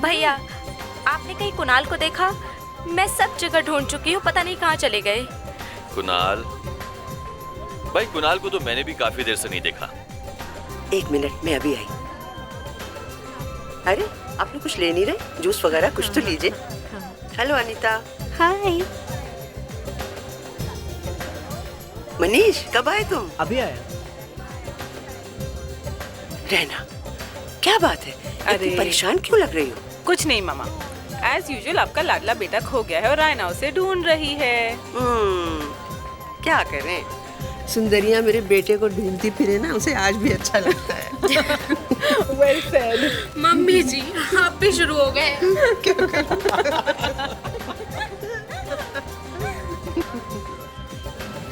भैया, आपने कहीं कुणाल को देखा? मैं सब जगह ढूंढ चुकी हूँ, पता नहीं कहाँ चले गए। कुणाल? भाई कुणाल को तो मैंने भी काफी देर से नहीं देखा। 1 मिनट में अभी आई। अरे आपने कुछ ले नहीं रहे? जूस वगैरह कुछ तो लीजिए। हेलो अनीता। हाय। मनीष, कब आए तुम? अभी आया। रहना, क्या बात है? इतनी परेशान क्यों लग रही हो? कुछ नहीं मामा, एज यूजुअल आपका लाडला बेटा खो गया है और रायना उसे ढूंढ रही है। क्या करें, सुंदरिया मेरे बेटे को ढूंढती फिरे ना, उसे आज भी अच्छा लगता है। Well said. मम्मी जी, आप भी शुरू हो गए।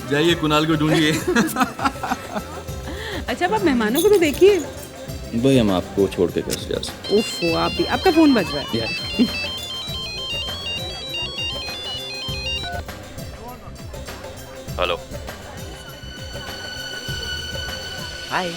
जाइए कुणाल को ढूंढिए। अच्छा आप मेहमानों को तो देखिए। भाई हम आपको छोड़ के कैसे जा सकते? ओफो, आप भी, आपका फोन बज रहा है। हेलो। हाय।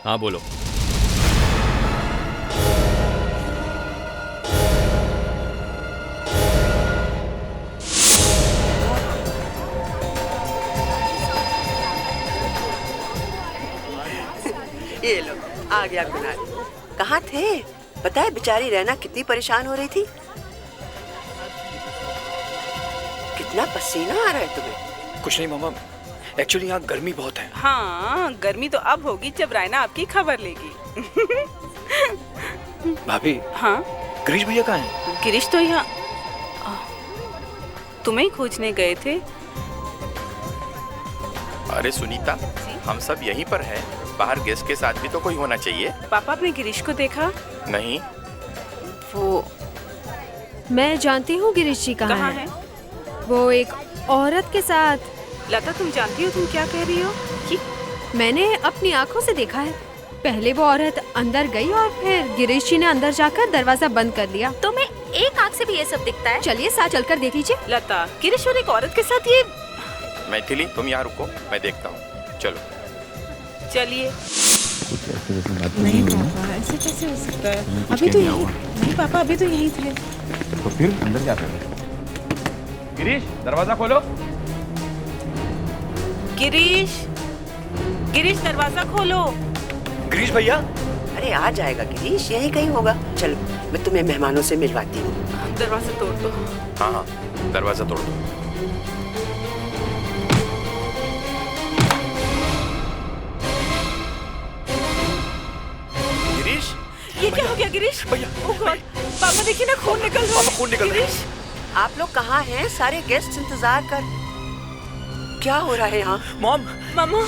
हाँ बोलो। ये लो, आ गया कुणाल। कहाँ थे? पता है बेचारी रहना कितनी परेशान हो रही थी। कितना पसीना आ रहा है तुम्हें? कुछ नहीं मामा, एक्चुअली यहाँ गर्मी बहुत है। हाँ, गर्मी तो अब होगी जब रायना आपकी खबर लेगी। भाभी। हाँ? गिरीश भैया कहाँ हैं? गिरीश तो यहाँ तुम्हें ही खोजने गए थे। अरे सुनीता, हम सब यहीं पर हैं। बाहर गेस्ट के साथ भी तो कोई होना चाहिए। पापा, आपने गिरीश को देखा? नहीं। वो मैं जानती हूँ गिरीश जी कहाँ है? वो एक औरत के साथ। लता, तुम जानती हो तुम क्या कह रही हो? मैंने अपनी आंखों से देखा है। पहले वो औरत अंदर गई और फिर गिरीश जी ने अंदर जाकर दरवाजा बंद कर दिया। तुम्हें एक आंख से भी ये सब दिखता है? चलिए साथ चलकर देख लीजिए। लता, गिरीश और एक औरत के साथ ये। मैथिली, तुम यहाँ रुको, मैं देखता हूँ। चलो चलिए। नहीं पापा, ऐसे कैसे हो सकता है? अभी तो यही नहीं पापा, अभी तो यही थे। तो फिर अंदर क्या कर रहे? गिरीश, दरवाजा खोलो। गिरीश, गिरीश दरवाजा खोलो। गिरीश भैया। अरे आ जाएगा गिरीश, यही कहीं होगा। चलो मैं तुम्हें मेहमानों से मिलवाती हूँ। दरवाजा तोड़ दो। हाँ हाँ, दरवाजा तोड़ दो। गिरीश, ये क्या हो गया गिरीश? भैया, ओह गॉड, पापा देखिए ना, खून निकल रहा है। पापा, खून निकल रहा है। गिरीश, आप लोग कहाँ हैं? सारे गेस्ट इंतजार कर। क्या हो रहा है यहाँ? मॉम। मामा।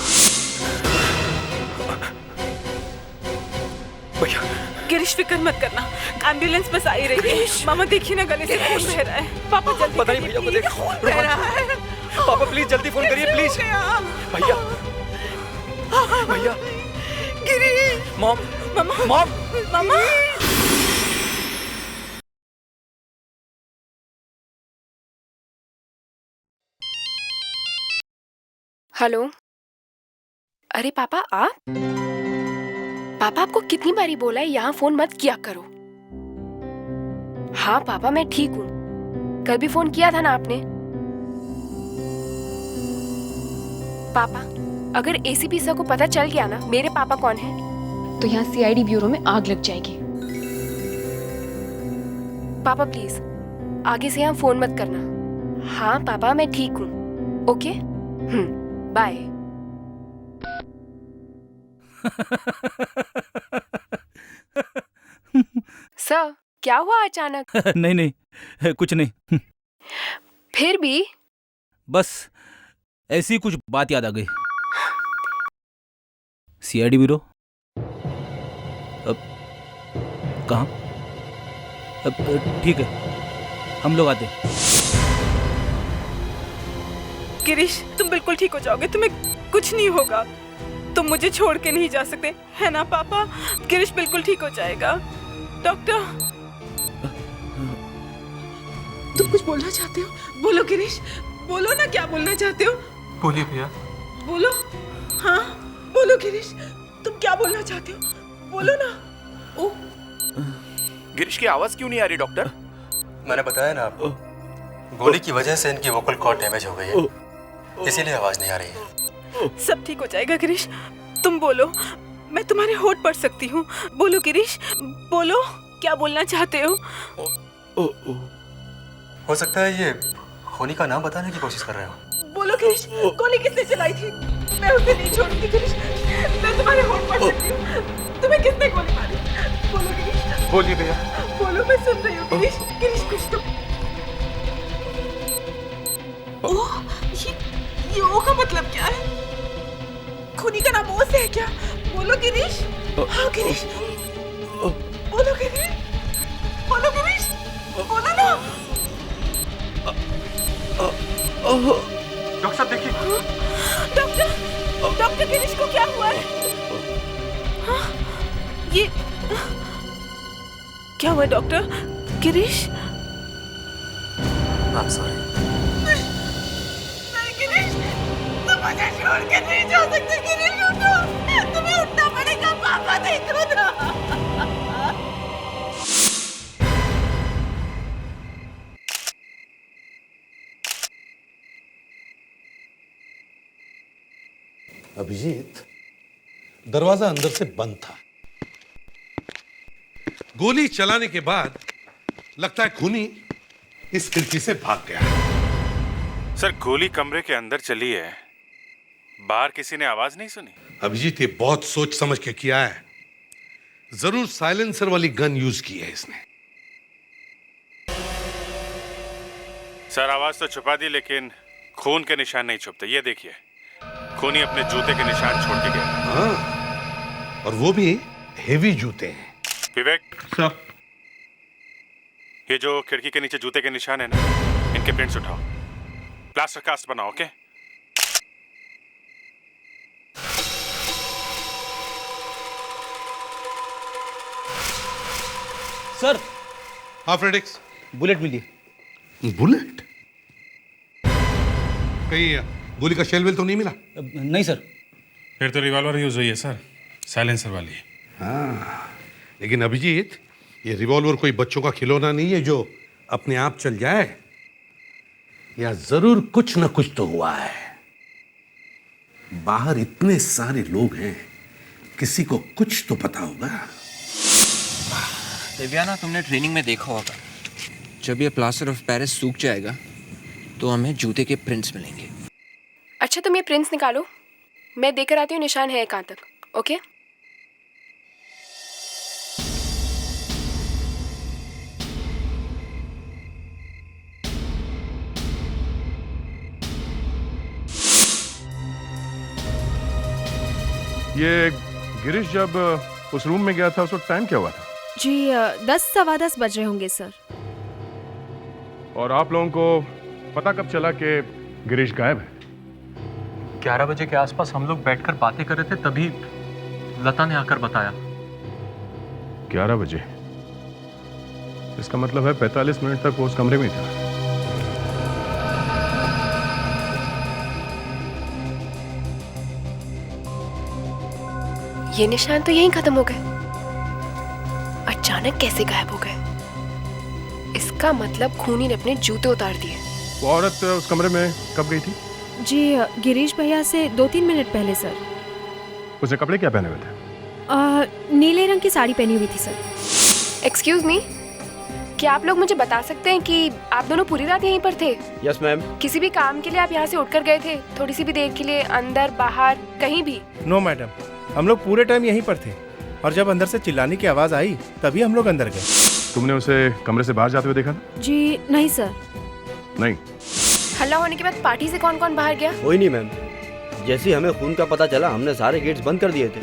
भैया। गिरीश, फिक्र मत करना, एम्बुलेंस बस आई रही है। मामा देखिए ना, गले से खून बह रहा है। पापा जल्दी पता नहीं भैया को देख। पापा प्लीज जल्दी फोन करिए प्लीज। भैया। भैया। गिरीश। मॉम। मामा। मॉम। मामा। हेलो। अरे पापा, आप? पापा, आपको कितनी बारी बोला है यहाँ फोन मत किया करो। हाँ पापा, मैं ठीक हूँ। कल भी फोन किया था ना आपने। पापा, अगर एसीपी सर को पता चल गया ना मेरे पापा कौन है, तो यहाँ सीआईडी ब्यूरो में आग लग जाएगी। पापा प्लीज, आगे से यहाँ फोन मत करना। हाँ पापा, मैं ठीक हूँ। Okay, bye. सर, क्या हुआ अचानक? नहीं नहीं, कुछ नहीं। फिर भी बस ऐसी कुछ बात याद आ गई। CID bureau? अब कहाँ? अब ठीक है, हम लोग आते हैं। गिरीश, तुम बिल्कुल ठीक हो जाओगे, तुम्हें कुछ नहीं होगा। तुम मुझे छोड़ के नहीं जा सकते, है ना पापा? गिरीश बिल्कुल ठीक हो जाएगा। डॉक्टर, तुम कुछ बोलना चाहते हो? बोलो गिरीश, बोलो ना, क्या बोलना चाहते हो? बोलिए भैया। बोलो। हाँ बोलो गिरीश, तुम क्या बोलना चाहते हो? बोलो ना। ओ गिरीश की आवाज क्यों नहीं आ रही डॉक्टर? मैंने बताया ना आपको, गोली की वजह से इनकी वोकल कॉर्ड डैमेज हो गई है, इसीलिए आवाज नहीं आ रही है। सब ठीक हो जाएगा गिरीश, तुम बोलो, मैं तुम्हारे होठ पढ़ सकती हूँ। बोलो गिरीश, बोलो, क्या बोलना चाहते हो? हो सकता है ये खूनी का नाम बताने की कोशिश कर रहे हो। बोलो गिरीश, गोली किसने चलाई थी? मैं उसे नहीं छोड़ूंगी गिरीश, मैं तुम्हारे होठ पढ़ सकती हूँ। तुम्हें किसने गोली मारी? बोलो गिरीश। बोलिए भैया। बोलो, मैं सुन रही हूँ गिरीश। गिरीश कुछ तो। ओह, ये ओ का मतलब क्या है? खूनी का नाम ओ से है क्या? बोलो गिरीश। हाँ गिरीश, बोलो गिरीश, बोलो गिरीश, बोलो ना। डॉक्टर साहब देखिए। डॉक्टर गिरीश को क्या हुआ है? हाँ, ये क्या हुआ डॉक्टर? गिरीश? I'm sorry। नहीं गिरीश, तुम मुझे छोड़ के नहीं जा सकते गिरीश, उठो, तुम्हें उठना पड़ेगा। पापा देखो ना। अभिजीत, दरवाजा अंदर से बंद था। गोली चलाने के बाद लगता है खूनी इस खिड़की से भाग गया। सर, गोली कमरे के अंदर चली है, बाहर किसी ने आवाज नहीं सुनी। अभिजीत, ये बहुत सोच समझ के किया है। जरूर साइलेंसर वाली गन यूज की है इसने। सर, आवाज तो छुपा दी, लेकिन खून के निशान नहीं छुपते। ये देखिए, खूनी अपने जूते के निशान छोड़ के गया। हाँ, और वो भी हेवी जूते हैं। विवेक सर, ये जो खिड़की के नीचे जूते के निशान है ना, इनके प्रिंट्स उठाओ, प्लास्टर कास्ट बनाओ। ओके? सर। हाँ फ्रेडिक्स, बुलेट मिली। बुलेट? कहीं गोली का शेल वेल तो नहीं मिला? नहीं सर। फिर तो रिवॉल्वर यूज हुई है सर, साइलेंसर वाली। हाँ, लेकिन अभिजीत, ये रिवॉल्वर कोई बच्चों का खिलौना नहीं है जो अपने आप चल जाए। या जरूर कुछ न कुछ तो हुआ है। बाहर इतने सारे लोग हैं, किसी को कुछ तो पता होगा। दिव्याना, तुमने ट्रेनिंग में देखा होगा, जब ये प्लास्टर ऑफ पेरिस सूख जाएगा तो हमें जूते के प्रिंट्स मिलेंगे। अच्छा, तुम ये प्रिंट्स निकालो, मैं देख कर आती हूँ निशान है कहाँ तक। ओके? ये गिरीश जब उस रूम में गया था उस वक्त टाइम क्या हुआ था? जी 10 सवा 10 बज रहे होंगे सर। और आप लोगों को पता कब चला कि गिरीश गायब है? 11 बजे के आसपास हम लोग बैठकर बातें कर रहे थे, तभी लता ने आकर बताया। 11 बजे? इसका मतलब है 45 मिनट तक वो उस कमरे में ही था। ये निशान तो यहीं खत्म हो गए, अचानक कैसे गायब हो गए? इसका मतलब खूनी ने अपने जूते उतार दिए। वो औरत उस कमरे में कब गई थी? जी गिरीश भैया से 2-3 मिनट पहले सर। उसने कपड़े क्या पहने हुए थे? नीले रंग की साड़ी पहनी हुई थी सर। एक्सक्यूज मी, क्या आप लोग मुझे बता सकते हैं कि आप दोनों पूरी रात यहीं पर थे? Yes ma'am. किसी भी काम के लिए आप यहाँ से उठकर गए थे? थोड़ी सी भी देर के लिए, अंदर बाहर कहीं भी? नो मैडम, हम लोग पूरे टाइम यहीं पर थे, और जब अंदर से चिल्लाने की आवाज आई तभी हम लोग अंदर गए। तुमने उसे कमरे से बाहर जाते हुए देखा? जी नहीं सर। नहीं। हल्ला होने के बाद पार्टी से कौन कौन बाहर गया? कोई नहीं मैम, जैसे ही हमें खून का पता चला हमने सारे गेट्स बंद कर दिए थे।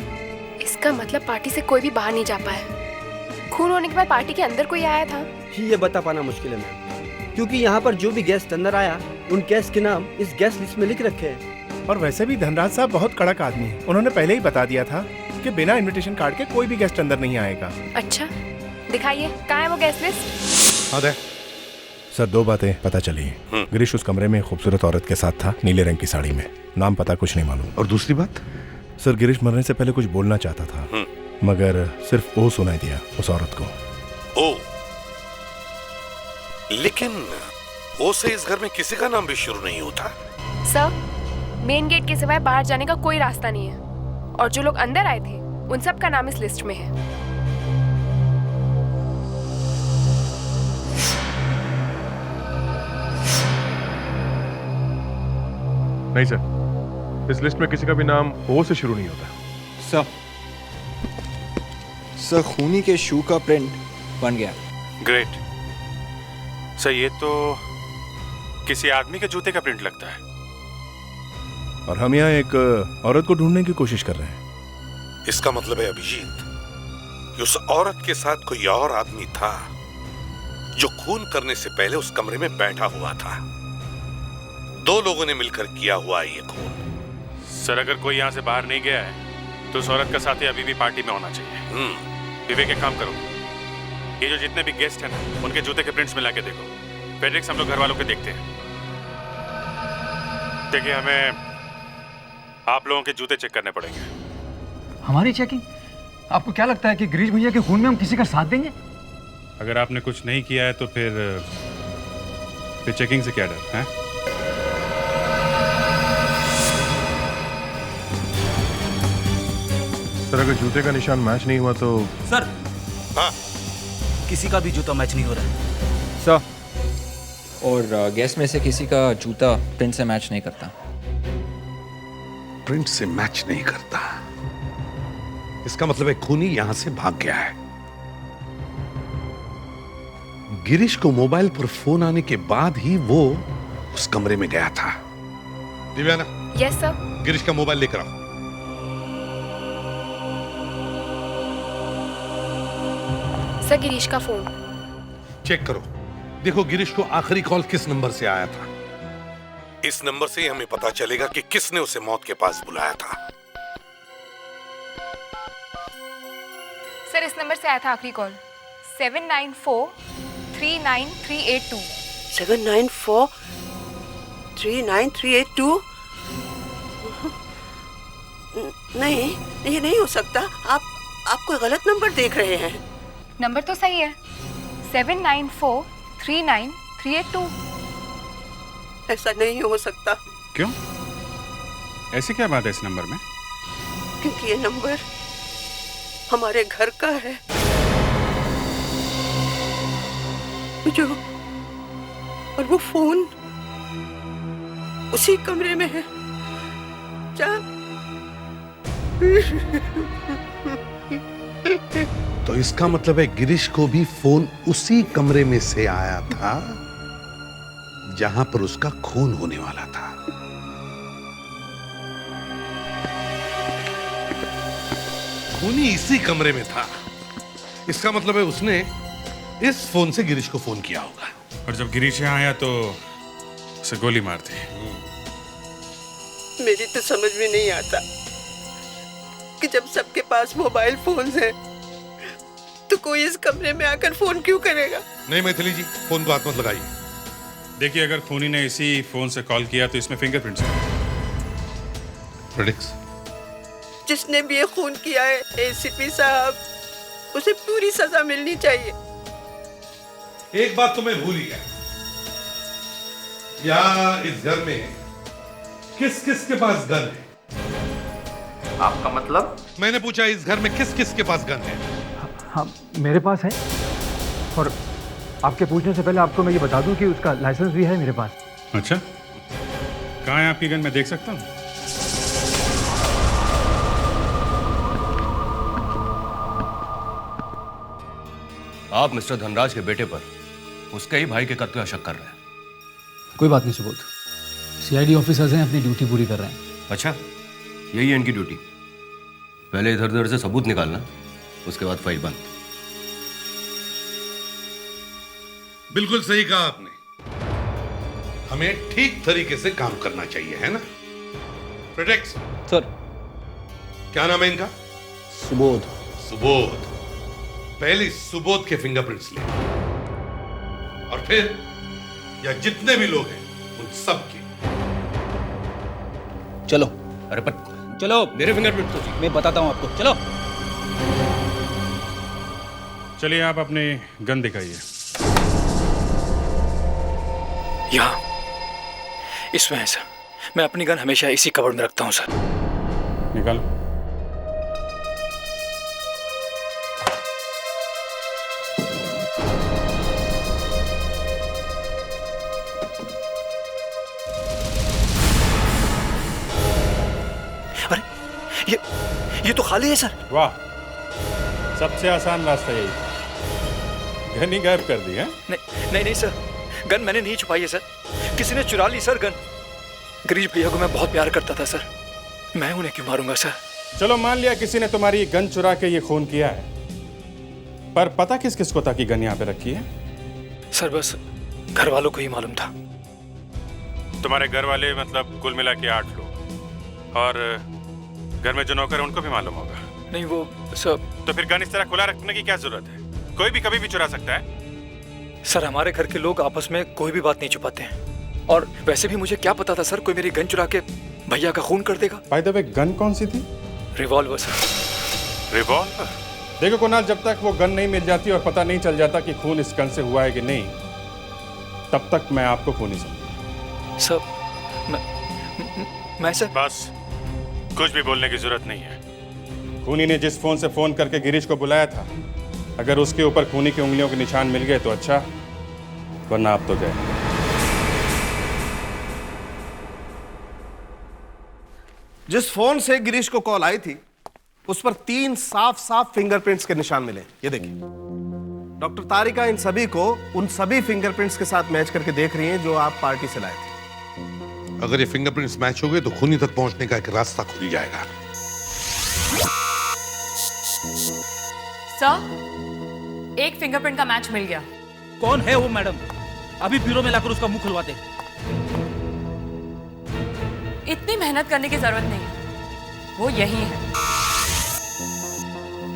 इसका मतलब पार्टी से कोई भी बाहर नहीं जा पाया। खून होने के बाद पार्टी के अंदर कोई आया था? ये बता पाना मुश्किल है मैम, क्योंकि यहाँ पर जो भी गेस्ट अंदर आया उन गेस्ट के नाम इस गेस्ट लिस्ट में लिख रखे हैं। और वैसे भी धनराज साहब बहुत कड़क आदमी है। उन्होंने पहले ही बता दिया था कि बिना इनविटेशन कार्ड के कोई भी गेस्ट अंदर नहीं आएगा। अच्छा, दिखाइए कहाँ है वो गेस्ट लिस्ट? हाँ दे। सर 2 बातें पता चली। गिरीश उस कमरे में खूबसूरत औरत के साथ था, नीले रंग की साड़ी में। नाम पता कुछ नहीं मालूम। और दूसरी बात? सर गिरीश मरने से पहले कुछ बोलना चाहता था, मगर सिर्फ ओ सुनाई दिया उस औरत को। ओ, लेकिन ओ से इस घर में किसी का नाम भी शुरू नहीं होता। सर, मेन गेट के सिवाय बाहर जाने का कोई रास्ता नहीं है, और जो लोग अंदर आए थे उन सब का नाम इस लिस्ट में है। नहीं सर, इस लिस्ट में किसी का भी नाम ओ से शुरू नहीं होता। सर खूनी के शू का प्रिंट बन गया। ग्रेट सर, ये तो किसी आदमी के जूते का प्रिंट लगता है। और हम यहाँ एक औरत को ढूंढने की कोशिश कर रहे हैं। इसका मतलब है अभिजीत कि उस औरत के साथ कोई और आदमी था जो खून करने से पहले उस कमरे में बैठा हुआ था। 2 लोगों ने मिलकर किया हुआ ये खून। सर, अगर कोई यहाँ से बाहर नहीं गया है तो उस औरत का साथी अभी भी पार्टी में होना चाहिए। विवेक, एक काम करो, ये जो जितने भी गेस्ट हैं ना, उनके जूते के प्रिंट्स मिला के देखो। फेड्रिक्स, हम लोग घर वालों के देखते हैं। देखिए, हमें आप लोगों के जूते चेक करने पड़ेंगे। हमारी चेकिंग? आपको क्या लगता है कि गिरीश भैया के खून में हम किसी का साथ देंगे? अगर आपने कुछ नहीं किया है तो फिर चेकिंग से क्या डर है? सर, अगर जूते का निशान मैच नहीं हुआ तो? सर, हाँ, किसी का भी जूता मैच नहीं हो रहा है। सर, और गेस्ट में से किसी का जूता प्रिंट से मैच नहीं करता। प्रिंट से मैच नहीं करता? इसका मतलब है खूनी यहां से भाग गया है। गिरीश को मोबाइल पर फोन आने के बाद ही वो उस कमरे में गया था। दिव्याना। Yes sir. गिरीश का मोबाइल लेकर आओ। सर, गिरीश का फोन चेक करो, देखो गिरीश को आखिरी कॉल किस नंबर से आया था। इस नंबर से हमें पता चलेगा कि किसने उसे मौत के पास बुलाया था। सर, इस नंबर से आया था आखिरी कॉल 794393882। 794393882? नहीं, ये नहीं हो सकता। आप कोई गलत नंबर देख रहे हैं। नंबर तो सही है, 794393882। ऐसा नहीं हो सकता। क्यों? ऐसी क्या बात है इस नंबर में? क्योंकि ये नंबर हमारे घर का है। जो और वो फोन उसी कमरे में है। तो इसका मतलब है गिरीश को भी फोन उसी कमरे में से आया था जहां पर उसका खून होने वाला था। खूनी इसी कमरे में था। इसका मतलब है उसने इस फोन से गिरीश को फोन किया होगा। और जब गिरीश यहाँ आया तो उसे गोली मार दी। मेरी तो समझ में नहीं आता कि जब सबके पास मोबाइल फोन्स हैं तो कोई इस कमरे में आकर फोन क्यों करेगा? नहीं मैथिली जी, फोन को हाथ मत लगाइए। देखिए, अगर खूनी ने इसी फोन से कॉल किया तो इसमें फिंगरप्रिंट्स हैं। प्रेडिक्स, जिसने भी ये खून किया है एसीपी साहब, उसे पूरी सजा मिलनी चाहिए। एक बात तो मैं भूल ही गया, यहाँ इस घर में किस किस के पास गन है? आपका मतलब? मैंने पूछा इस घर में किस किस के पास गन है? हाँ, मेरे पास है। और आपके पूछने से पहले आपको मैं ये बता दूं कि उसका लाइसेंस भी है मेरे पास। अच्छा, कहाँ है आपकी गन? मैं देख सकता हूँ? आप मिस्टर धनराज के बेटे पर उसके ही भाई के कत्ल का शक कर रहे हैं। कोई बात नहीं सुबोध, सीआईडी ऑफिसर्स हैं, अपनी ड्यूटी पूरी कर रहे हैं। अच्छा, यही है इनकी ड्यूटी। पहले इधर उधर से सबूत निकालना, उसके बाद फाइल बंद। बिल्कुल सही कहा आपने। हमें ठीक तरीके से काम करना चाहिए, है ना? Predicts sir. क्या नाम है इनका? सुबोध। सुबोध। पहले सुबोध के फिंगरप्रिंट्स ले और फिर या जितने भी लोग हैं उन सब के। चलो। अरे पर चलो, मेरे फिंगरप्रिंट तो मैं बताता हूँ आपको, चलो। चलिए आप अपनी गन दिखाइए। यहाँ इसमें है सर। मैं अपनी गन हमेशा इसी कवर में रखता हूँ सर। निकालो। अरे ये तो खाली है सर। वाह, सबसे आसान रास्ता यही। गन ही गायब कर दी है? नहीं सर, गन मैंने नहीं छुपाई है सर। किसी ने चुरा ली सर गन। गिरीश भैया को मैं बहुत प्यार करता था सर। मैं उन्हें क्यों मारूंगा सर? चलो मान लिया किसी ने तुम्हारी गन चुरा के ये खून किया है, पर पता किस किस को था कि गन यहाँ पे रखी है? सर बस घर वालों को ही मालूम था। तुम्हारे घर वाले मतलब कुल मिला के 8 लोग, और घर में जो नौकर है उनको भी मालूम होगा। नहीं वो सब। तो फिर गन इस तरह खुला रखने की क्या जरूरत है? कोई भी कभी भी चुरा सकता है। सर हमारे घर के लोग आपस में कोई भी बात नहीं छुपाते हैं, और वैसे भी मुझे क्या पता था सर कोई मेरी गन चुरा के भैया का खून कर देगा। बाय द वे गन कौन सी थी? Revolver sir. रिवॉल्वर? देखो कुणाल, जब तक वो गन नहीं मिल जाती और पता नहीं चल जाता कि खून इस गन से हुआ है कि नहीं, तब तक मैं आपको खूनी समझूंगा। सर मैं सर बस कुछ भी बोलने की जरूरत नहीं है। खूनी ने जिस फोन से फोन करके गिरीश को बुलाया था, अगर उसके ऊपर खूनी की उंगलियों के निशान मिल गए तो अच्छा, वरना आप तो गए। जिस फोन से गिरीश को कॉल आई थी उस पर 3 साफ साफ फिंगरप्रिंट्स के निशान मिले। ये देखिए, डॉक्टर तारिका इन सभी को उन सभी फिंगरप्रिंट्स के साथ मैच करके देख रही हैं जो आप पार्टी से लाए थे। अगर ये फिंगरप्रिंट्स मैच हो गए तो खूनी तक पहुंचने का एक रास्ता खुल जाएगा। सर, एक फिंगरप्रिंट का मैच मिल गया। कौन है वो मैडम? अभी ब्यूरो में लाकर उसका मुंह खुलवाते। इतनी मेहनत करने की जरूरत नहीं, वो यही है,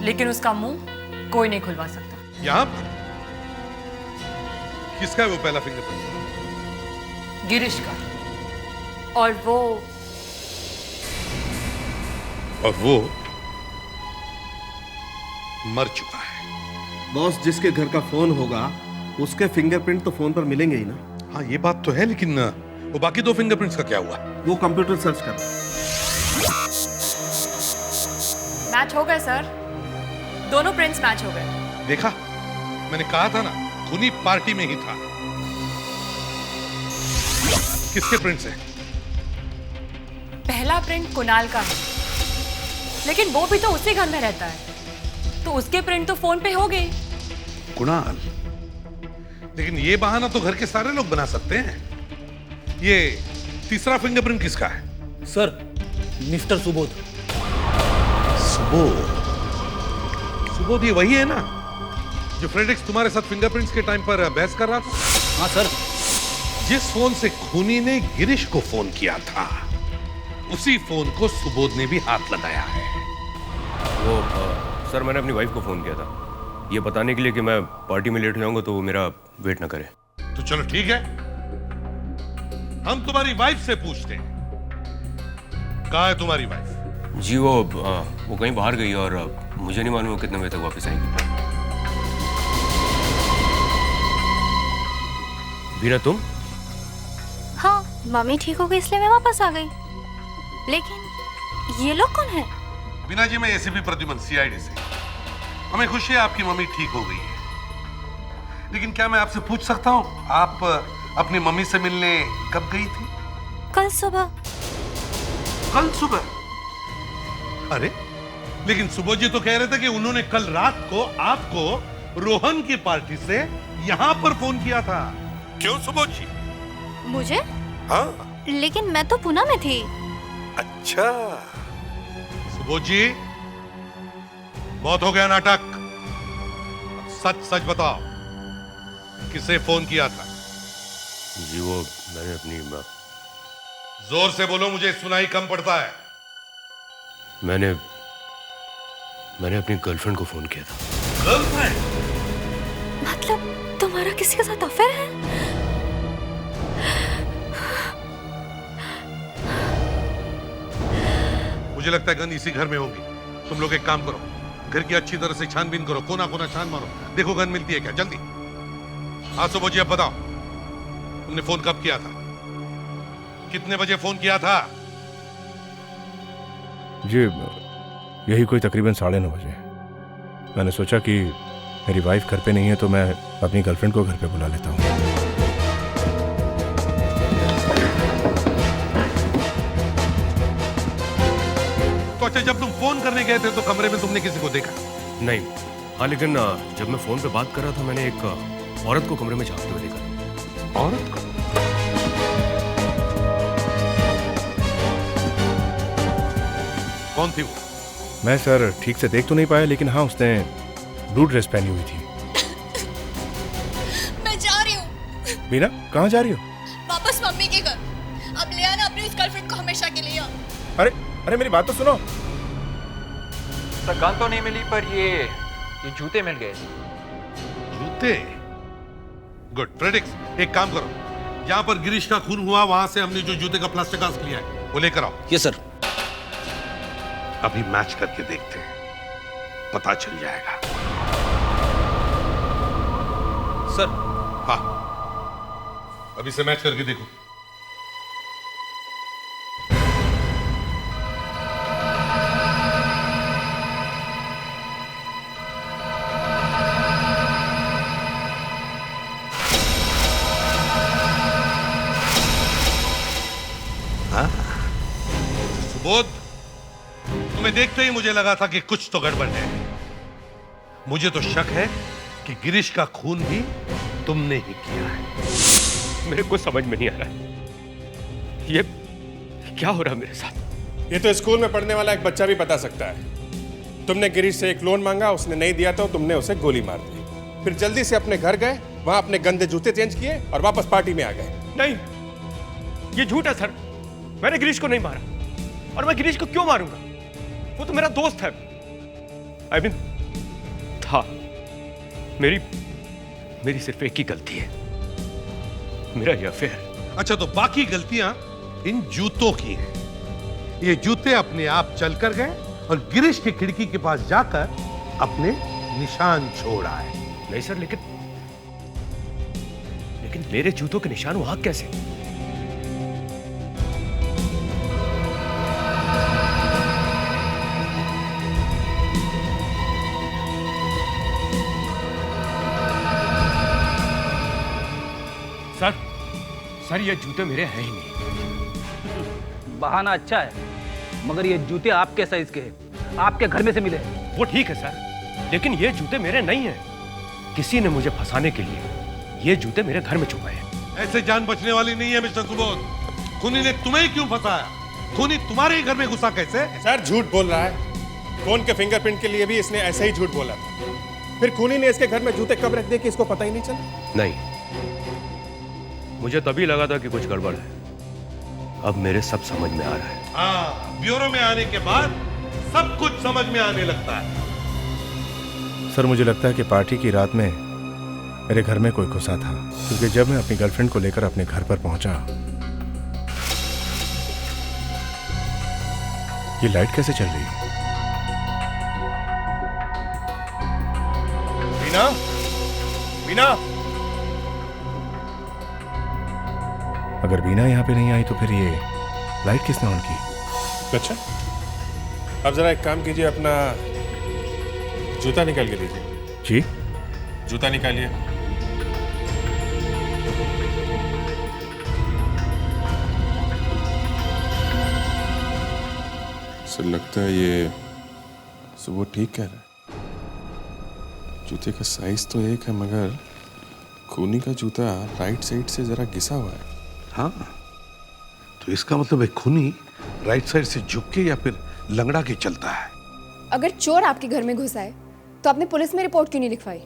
लेकिन उसका मुंह कोई नहीं खुलवा सकता। यहाँ किसका है वो पहला फिंगरप्रिंट? गिरीश का। और वो मर चुका है। बॉस, जिसके घर का फोन होगा उसके फिंगरप्रिंट तो फोन पर मिलेंगे ही ना। हाँ ये बात तो है, लेकिन वो बाकी 2 फिंगरप्रिंट्स का क्या हुआ? वो कंप्यूटर सर्च कर। मैच हो गए सर, दोनों प्रिंट्स मैच हो गए। देखा, मैंने कहा था ना, खूनी पार्टी में ही था। किसके प्रिंट्स हैं? पहला प्रिंट कुणाल का है, लेकिन वो भी तो उसी घर में रहता है, तो उसके प्रिंट तो फोन पे हो गए। कुणाल? लेकिन ये बहाना तो घर के सारे लोग बना सकते हैं। ये तीसरा फिंगरप्रिंट किसका है? Sir, mister Subodh. सुबोध ये वही है ना जो फ्रेडरिक्स तुम्हारे साथ फिंगरप्रिंट्स के टाइम पर बहस कर रहा था? हाँ सर। जिस फोन से खूनी ने गिरीश को फोन किया था, उसी फोन को सुबोध ने भी हाथ लगाया है। वो सर, मैंने अपनी वाइफ को फोन किया था ये बताने के लिए कि मैं पार्टी में लेट हो जाऊंगा तो वो मेरा वेट ना करे। तो चलो ठीक है, हम तुम्हारी वाइफ से पूछते हैं, कहाँ है तुम्हारी वाइफ? जी वो कहीं बाहर गई और मुझे नहीं मालूम वो कितने बजे तक वापस आएगी। वीरा तुम? हाँ, मम्मी ठीक हो गई इसलिए मैं वापस आ गई। लेकिन ये लोग कौन है? बीना जी, मैं एसीपी प्रद्युमन, सीआईडी से। हमें खुशी है आपकी मम्मी ठीक हो गई है, लेकिन क्या मैं आपसे पूछ सकता हूँ आप अपनी मम्मी से मिलने कब गई थी? कल सुबह। कल सुबह? अरे लेकिन सुबोध जी तो कह रहे थे कि उन्होंने कल रात को आपको रोहन की पार्टी से यहाँ पर फोन किया था। क्यों सुबोध जी? मुझे? हाँ। लेकिन मैं तो पुणे में थी। अच्छा सुबोध जी, बहुत हो गया नाटक। सच सच बताओ, किसे फोन किया था? जी वो मैंने अपनी जोर से बोलो, मुझे सुनाई कम पड़ता है। मैंने अपनी गर्लफ्रेंड को फोन किया था। गर्लफ्रेंड? मतलब तुम्हारा किसी के साथ अफेयर है? मुझे लगता है गन इसी घर में होगी। तुम लोग एक काम करो, घर की अच्छी तरह से छानबीन करो, कोना कोना छान मारो, देखो गन मिलती है क्या, जल्दी। हाँ सुबह जी, अब बताओ तुमने फोन कब किया था, कितने बजे फोन किया था? जी यही कोई तकरीबन 9:30 बजे। मैंने सोचा कि मेरी वाइफ घर पे नहीं है तो मैं अपनी गर्लफ्रेंड को घर पे बुला लेता हूँ। तो अच्छा, जब तुम फोन करने गए थे तो कमरे में तुमने किसी को देखा? नहीं, हाँ लेकिन जब मैं फोन पे बात कर रहा था मैंने एक औरत को कमरे में झांकते हुए देखा। औरत को? कौन थी वो? मैं सर ठीक से देख तो नहीं पाया, लेकिन हाँ उसने ब्लू ड्रेस पहनी हुई थी। मैं जा रही हूँ। मीना, कहाँ जा रही हो? वापस मम्मी के घर। अब ले आना अपनी उस गर्लफ्रेंड को हमेशा के लिए। अरे मेरी बात तो सुनो। सर गन तो नहीं मिली, पर ये जूते मिल गए। जूते? गुड। प्रेडिक्स, एक काम करो, जहां पर गिरीश का खून हुआ वहां से हमने जो जूते का प्लास्टिक कास्ट लिया है वो लेकर आओ। Yes sir. अभी मैच करके देखते हैं, पता चल जाएगा। सर। हाँ, अभी से मैच करके देखो। सुबोध, तुम्हें देखते ही मुझे लगा था कि कुछ तो गड़बड़ है। मुझे तो शक है कि गिरीश का खून भी तुमने ही किया है। मेरे को समझ में नहीं आ रहा है ये क्या हो रहा है मेरे साथ। ये तो स्कूल में पढ़ने वाला एक बच्चा भी बता सकता है। तुमने गिरीश से एक लोन मांगा, उसने नहीं दिया तो तुमने उसे गोली मार दी। फिर जल्दी से अपने घर गए, वहां अपने गंदे जूते चेंज किए और वापस पार्टी में आ गए। नहीं, ये झूठ है सर। मैंने गिरीश को नहीं मारा, और मैं गिरीश को क्यों मारूंगा? वो तो मेरा दोस्त है। I mean, था। मेरी सिर्फ एक ही गलती है, मेरा ये अफेयर। अच्छा, तो बाकी गलतियां इन जूतों की हैं। ये जूते अपने आप चल कर गए और गिरीश की खिड़की के पास जाकर अपने निशान छोड़ आए। नहीं सर, लेकिन मेरे जूतों के निशान वहां कैसे? सर ये जूते मेरे हैं ही नहीं। बहाना अच्छा है, मगर ये जूते आपके साइज के हैं, आपके घर में से मिले। वो ठीक है सर, लेकिन ये जूते मेरे नहीं हैं। किसी ने मुझे फंसाने के लिए ये जूते मेरे घर में छुपाए हैं। ऐसे जान बचने वाली नहीं है मिस्टर सुबोध। खूनी ने तुम्हें क्यों फंसाया? खूनी तुम्हारे ही घर में घुसा कैसे? सर झूठ बोल रहा है। खून के फिंगरप्रिंट के लिए भी इसने ऐसे ही झूठ बोला था। फिर खूनी ने इसके घर में जूते कब रख दिए कि इसको पता ही नहीं चला? नहीं, मुझे तभी लगा था कि कुछ गड़बड़ है। अब मेरे सब समझ में आ रहा है। हाँ, ब्यूरो में आने के बाद सब कुछ समझ में आने लगता है। सर मुझे लगता है कि पार्टी की रात में मेरे घर में कोई घुसा था, क्योंकि जब मैं अपनी गर्लफ्रेंड को लेकर अपने घर पर पहुंचा, ये लाइट कैसे चल रही है? मीना, मीना, अगर बीना यहाँ पे नहीं आई तो फिर ये लाइट किसने ऑन की? अच्छा, अब जरा एक काम कीजिए, अपना जूता निकाल के दीजिए। जी? जूता निकालिए। सर लगता है ये सुबह ठीक कह रहा है। जूते का साइज तो एक है, मगर खूनी का जूता राइट साइड से जरा घिसा हुआ है। हाँ, तो इसका मतलब है खूनी राइट साइड से झुक के या फिर लंगड़ा के चलता है। अगर चोर आपके घर में घुसा है तो आपने पुलिस में रिपोर्ट क्यों नहीं लिखवाई?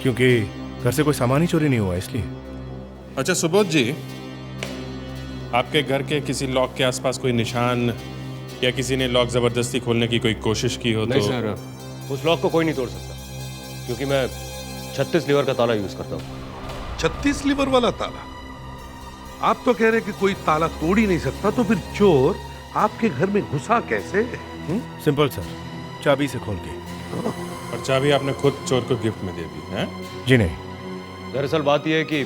क्योंकि घर से कोई सामान ही चोरी नहीं हुआ इसलिए। अच्छा सुबोध जी, आपके घर के किसी लॉक के आसपास कोई निशान या किसी ने लॉक जबरदस्ती खोलने की कोई कोशिश की हो? नहीं तो सर, उस लॉक को कोई नहीं तोड़ सकता क्योंकि मैं 36 लीवर का ताला यूज करता हूँ। 36 लीवर वाला ताला? आप तो कह रहे कि कोई ताला तोड़ ही नहीं सकता, तो फिर चोर आपके घर में घुसा कैसे? सिंपल सर, चाबी से खोल के। और चाबी आपने खुद चोर को गिफ्ट में दे दी है? जी नहीं, दरअसल बात यह है कि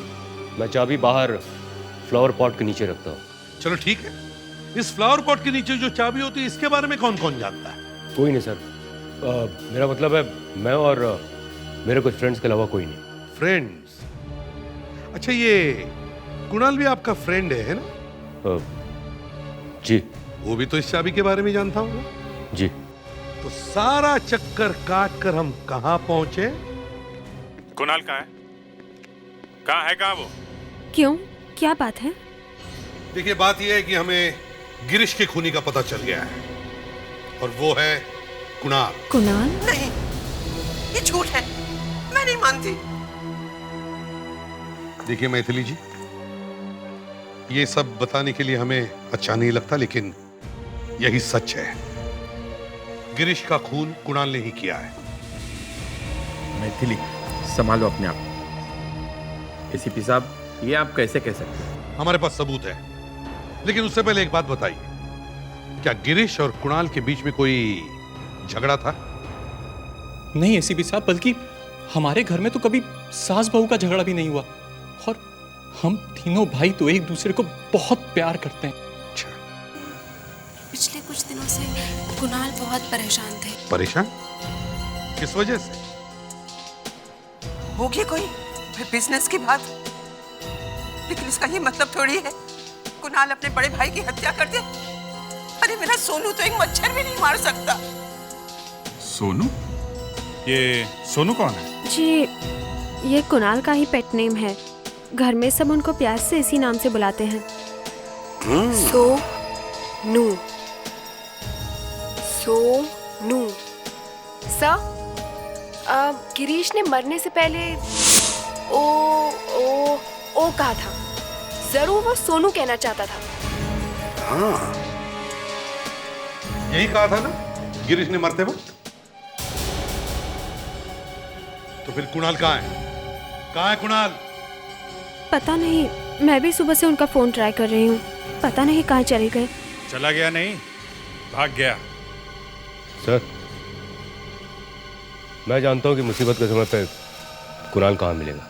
मैं चाबी बाहर फ्लावर पॉट के नीचे रखता हूँ। चलो ठीक है, इस फ्लावर पॉट के नीचे जो चाबी होती है इसके बारे में कौन कौन जानता है? कोई नहीं सर, मेरा मतलब है मैं और मेरे कुछ फ्रेंड्स के अलावा कोई नहीं। फ्रेंड्स? अच्छा, ये कुणाल भी आपका फ्रेंड है ना? जी। वो भी तो इस चाबी के बारे में जानता होगा? जी। तो सारा चक्कर काट कर हम कहाँ पहुंचे? कुणाल कहाँ है? कहाँ वो? क्यों, क्या बात है? देखिए, बात यह है कि हमें गिरीश के खूनी का पता चल गया है और वो है कुणाल। कुणाल? नहीं, ये झूठ है, मैं नहीं मानती। देखिए मैथिली जी, ये सब बताने के लिए हमें अच्छा नहीं लगता, लेकिन यही सच है। गिरीश का खून कुणाल ने ही किया है। मैथिली, संभालो अपने आप। एसीपी साहब, ये आप कैसे कह सकते हैं? हमारे पास सबूत है, लेकिन उससे पहले एक बात बताइए, क्या गिरीश और कुणाल के बीच में कोई झगड़ा था? नहीं एसीपी साहब, बल्कि हमारे घर में तो कभी सास बहू का झगड़ा भी नहीं हुआ और हम तीनों भाई तो एक दूसरे को बहुत प्यार करते हैं। पिछले कुछ दिनों से कुणाल बहुत परेशान थे। परेशान? किस वजह से? होगी कोई बिजनेस की बात, लेकिन इसका ये मतलब थोड़ी है कुणाल अपने बड़े भाई की हत्या कर दे। अरे मेरा सोनू तो एक मच्छर भी नहीं मार सकता। सोनू? ये सोनू कौन है? जी, ये कुणाल का ही पेट नेम है। घर में सब उनको प्यार से इसी नाम से बुलाते हैं। सोनू। सोनू। सर, गिरीश ने मरने से पहले ओ कहा था। जरूर वो सोनू कहना चाहता था। हाँ, यही कहा था ना गिरीश ने मरते वक्त? तो फिर कुणाल कहाँ है? कहाँ है कुणाल? पता नहीं, मैं भी सुबह से उनका फोन ट्राई कर रही हूँ, पता नहीं कहाँ चले गए। चला गया नहीं, भाग गया। सर, मैं जानता हूँ कि मुसीबत के समय पे कुणाल कहाँ मिलेगा।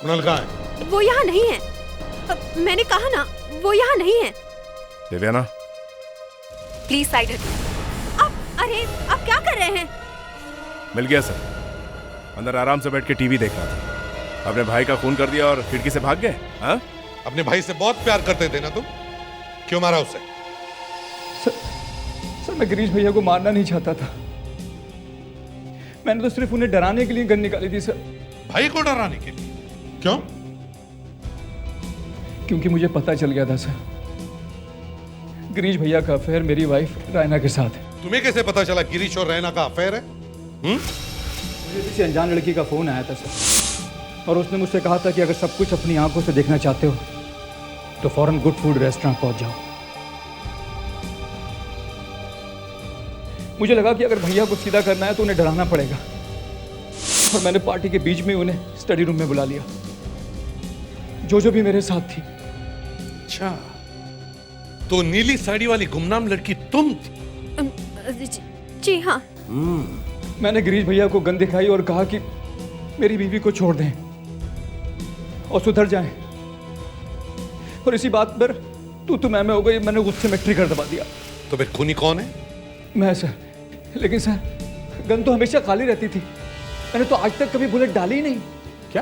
कुणाल कहाँ है? वो यहाँ नहीं है। मैंने कहा ना, वो यहाँ नहीं है। दिव्याना, प्लीज साइड हटिए। अरे, आप क्या कर रहे हैं? मिल गया सर, अंदर आराम से बैठ के टीवी देख रहा था। अपने भाई का खून कर दिया और खिड़की से भाग गए? हाँ? अपने भाई से बहुत प्यार करते थे ना तुम, क्यों मारा उसे? सर, मैं गिरीश भैया को मारना नहीं चाहता था। मैंने तो सिर्फ उन्हें डराने के लिए गन निकाली थी सर। भाई को डराने के लिए? क्यों? क्योंकि मुझे पता चल गया था सर, गिरीश भैया का अफेयर मेरी वाइफ रायना के साथ है। तुम्हें कैसे पता चला गिरीश और रैना का अफेयर है? मुझे किसी अनजान लड़की का फोन आया था सर, और उसने मुझसे कहा था कि अगर सब कुछ अपनी आंखों से देखना चाहते हो तो फौरन गुड फूड रेस्टोरेंट पहुंच जाओ। मुझे लगा कि अगर भैया को सीधा करना है तो उन्हें डराना पड़ेगा, और मैंने पार्टी के बीच में उन्हें स्टडी रूम में बुला लिया। जो भी मेरे साथ थी। अच्छा, तो नीली साड़ी वाली गुमनाम लड़की तुम थी? जी हाँ। मैंने गिरीश भैया को गन दिखाई और कहा कि मेरी बीवी को छोड़ दें और सुधर जाएं, और इसी बात पर तू मैं हो गई। मैंने गुस्से में ट्रिगर दबा दिया। तो फिर खूनी कौन है? मैं सर, लेकिन सर गन तो हमेशा खाली रहती थी। मैंने तो आज तक कभी बुलेट डाली ही नहीं। क्या?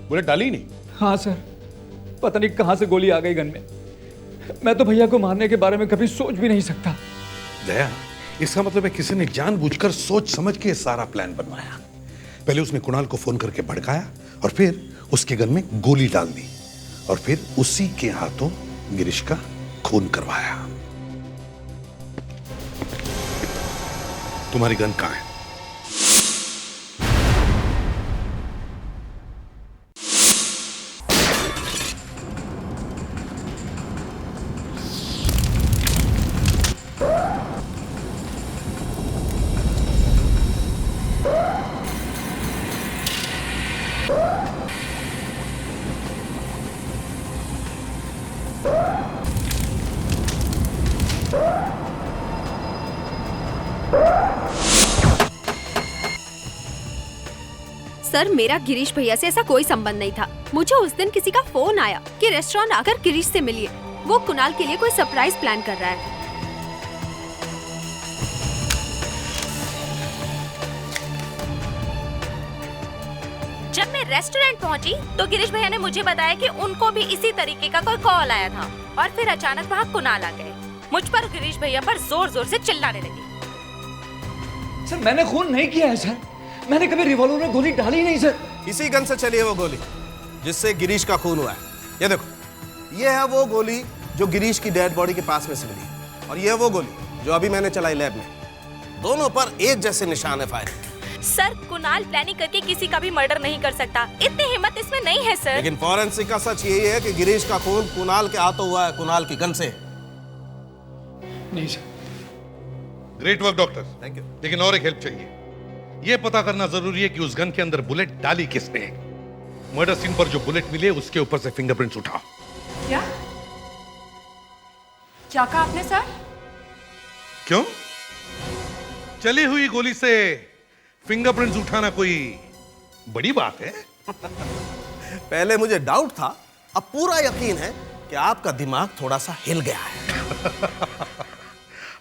बुलेट डाली ही नहीं? हाँ सर, पता नहीं कहां से गोली आ गई गन में। मैं तो भैया को मारने के बारे में कभी सोच भी नहीं सकता। दया, इसका मतलब है किसी ने जानबूझकर सोच समझ के सारा प्लान बनवाया। पहले उसने कुणाल को फोन करके भड़काया और फिर उसके गन में गोली डाल दी और फिर उसी के हाथों गिरीश का खून करवाया। तुम्हारी गन कहाँ है? सर मेरा गिरीश भैया से ऐसा कोई संबंध नहीं था। मुझे उस दिन किसी का फोन आया कि रेस्टोरेंट आकर गिरीश से मिलिए, वो कुणाल के लिए कोई सरप्राइज प्लान कर रहा है। जब मैं रेस्टोरेंट पहुंची तो गिरीश भैया ने मुझे बताया कि उनको भी इसी तरीके का कोई कॉल आया था और फिर अचानक वहाँ कुणाल आ गए। मुझ पर गिरीश भैया पर जोर जोर से चिल्लाने लगे। सर मैंने खून नहीं किया है सर, मैंने कभी रिवॉल्वर में गोली डाली नहीं सर। इसी गन से चली है वो गोली जिससे गिरीश का खून हुआ है। ये देखो, ये है वो गोली जो गिरीश की डेड बॉडी के पास में से मिली और ये है वो गोली जो अभी मैंने चलाई लैब में। दोनों पर एक जैसे निशान है फायर। सर कुणाल प्लानिंग करके किसी का भी मर्डर नहीं कर सकता, इतनी हिम्मत इसमें नहीं है सर। लेकिन फॉरेंसिक का सच यही है कि गिरीश का खून कुणाल के हाथों हुआ है, कुणाल की गन से। नहीं sir. Great work doctor, thank you. लेकिन और एक हेल्प चाहिए। यह पता करना जरूरी है कि उस गन के अंदर बुलेट डाली किसने है। मर्डर सीन पर जो बुलेट मिले उसके ऊपर से फिंगरप्रिंट्स उठाओ। क्या क्या कहा आपने सर? क्यों? चली हुई गोली से फिंगरप्रिंट्स उठाना कोई बड़ी बात है? पहले मुझे डाउट था, अब पूरा यकीन है कि आपका दिमाग थोड़ा सा हिल गया है।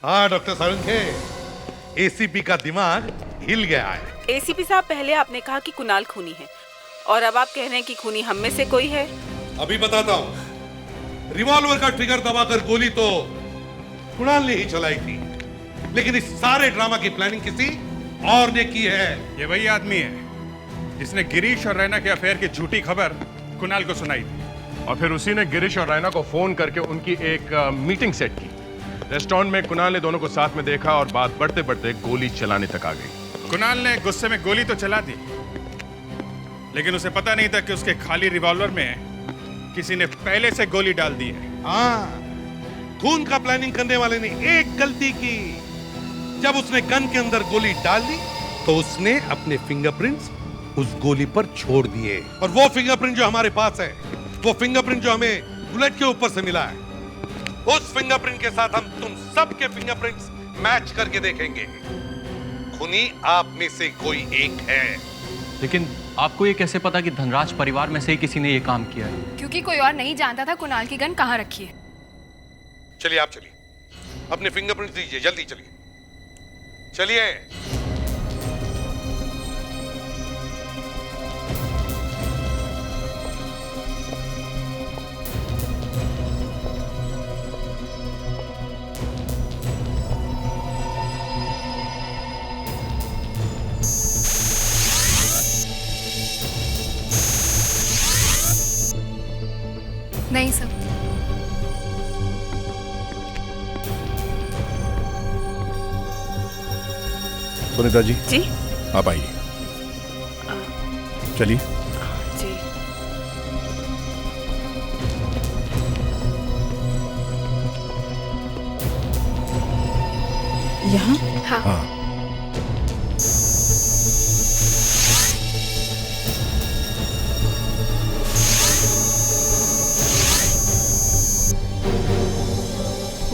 हाँ डॉक्टर सारंगे, एसीपी का दिमाग हिल गया है। एसीपी साहब, पहले आपने कहा कि कुणाल खूनी है और अब आप कह रहे हैं कि खूनी हम में से कोई है। अभी बताता हूं। रिवॉल्वर का ट्रिगर दबाकर गोली तो कुणाल ने ही चलाई थी, लेकिन इस सारे ड्रामा की प्लानिंग किसी और ने की है। ये वही आदमी है जिसने गिरीश और रैना के अफेयर की झूठी खबर कुणाल को सुनाई थी और फिर उसी ने गिरीश और रैना को फोन करके उनकी एक मीटिंग सेट की। रेस्टोरेंट में कुणाल ने दोनों को साथ में देखा और बात बढ़ते बढ़ते गोली चलाने तक आ गई। कुणाल ने गुस्से में गोली तो चला दी, लेकिन उसे पता नहीं था कि उसके खाली रिवॉल्वर में किसी ने पहले से गोली डाल दी है। हाँ, खून का प्लानिंग करने वाले ने एक गलती की। जब उसने गन के अंदर गोली डाल दी तो उसने अपने फिंगरप्रिंट्स उस गोली पर छोड़ दिए, और वो फिंगरप्रिंट जो हमारे पास है, वो फिंगरप्रिंट जो हमें बुलेट के ऊपर से मिला है, उस फिंगरप्रिंट के साथ हम तुम सबके फिंगरप्रिंट्स मैच करके देखेंगे। खूनी आप में से कोई एक है। लेकिन आपको ये कैसे पता कि धनराज परिवार में से ही किसी ने ये काम किया है? क्योंकि कोई और नहीं जानता था कुणाल की गन कहाँ रखी है। चलिए आप चलिए, अपने फिंगरप्रिंट्स दीजिए, जल्दी चलिए चलिए। नहीं सर। सुनीता जी, जी आप आइए, चलिए। जी यहाँ? हाँ।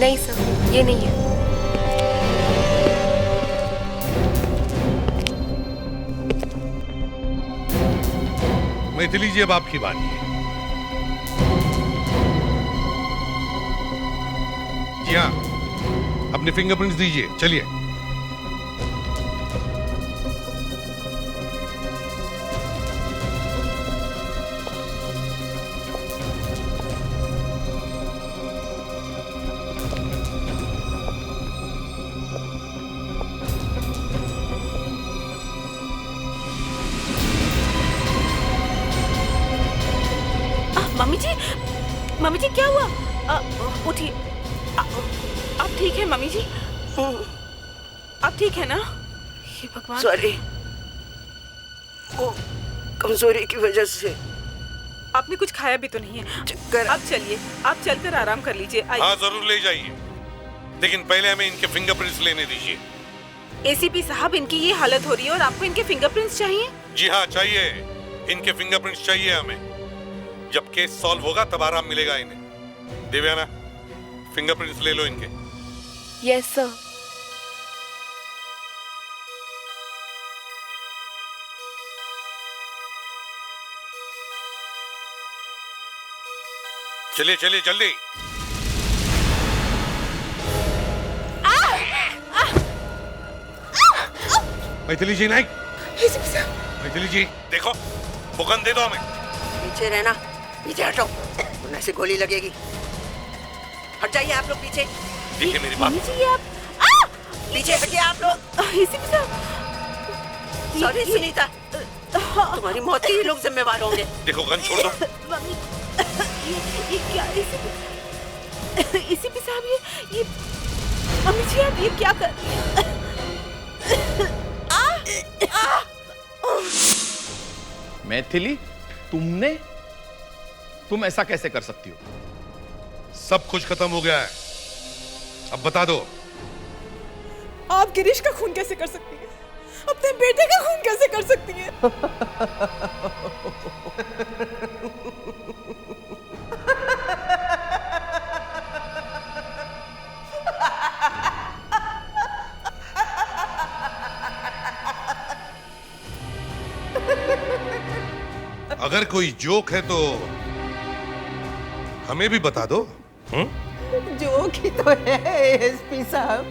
नहीं सर, ये नहीं है। मैथिली जी, अब आपकी बारी है। जी हाँ, अपने फिंगरप्रिंट्स दीजिए, चलिए। मम्मी जी क्या हुआ? उठिए। आप ठीक है मम्मी जी? आप ठीक है ना? हे भगवान। सॉरी, वो कमजोरी की वजह से। आपने कुछ खाया भी तो नहीं है। आप चलिए, आप चलकर आराम कर लीजिए। हाँ जरूर ले जाइए, लेकिन पहले हमें इनके फिंगरप्रिंट्स लेने दीजिए। एसीपी साहब, इनकी ये हालत हो रही है और आपको इनके फिंगरप्रिंट्स चाहिए? जी हाँ चाहिए, इनके फिंगरप्रिंट्स चाहिए हमें। जब केस सॉल्व होगा तब आराम मिलेगा इन्हें। देवयाना, फिंगरप्रिंट्स ले लो इनके। Yes sir. चलिए चलिए जल्दी। मैथिली जी नहीं। मैथिली जी देखो, वो गन दे दो हमें। पीछे रहना, पीछे हटो, वरना से गोली लगेगी। हट जाइए आप लोग पीछे। देखिए मेरी बात। पीछे हटिए आप लोग। सॉरी सुनीता, तुम्हारी मौत के ये लोग जिम्मेवार होंगे। देखो गन छोड़ दो। ये क्या इसी साहब, ये मम्मी जी आप ये क्या कर रही हैं? मैथिली, तुम ऐसा कैसे कर सकती हो? सब कुछ खत्म हो गया है, अब बता दो। आप गिरीश का खून कैसे कर सकती हैं? अपने बेटे का खून कैसे कर सकती हैं? अगर कोई जोक है तो हमें भी बता दो। जोक ही तो है एसपी साहब।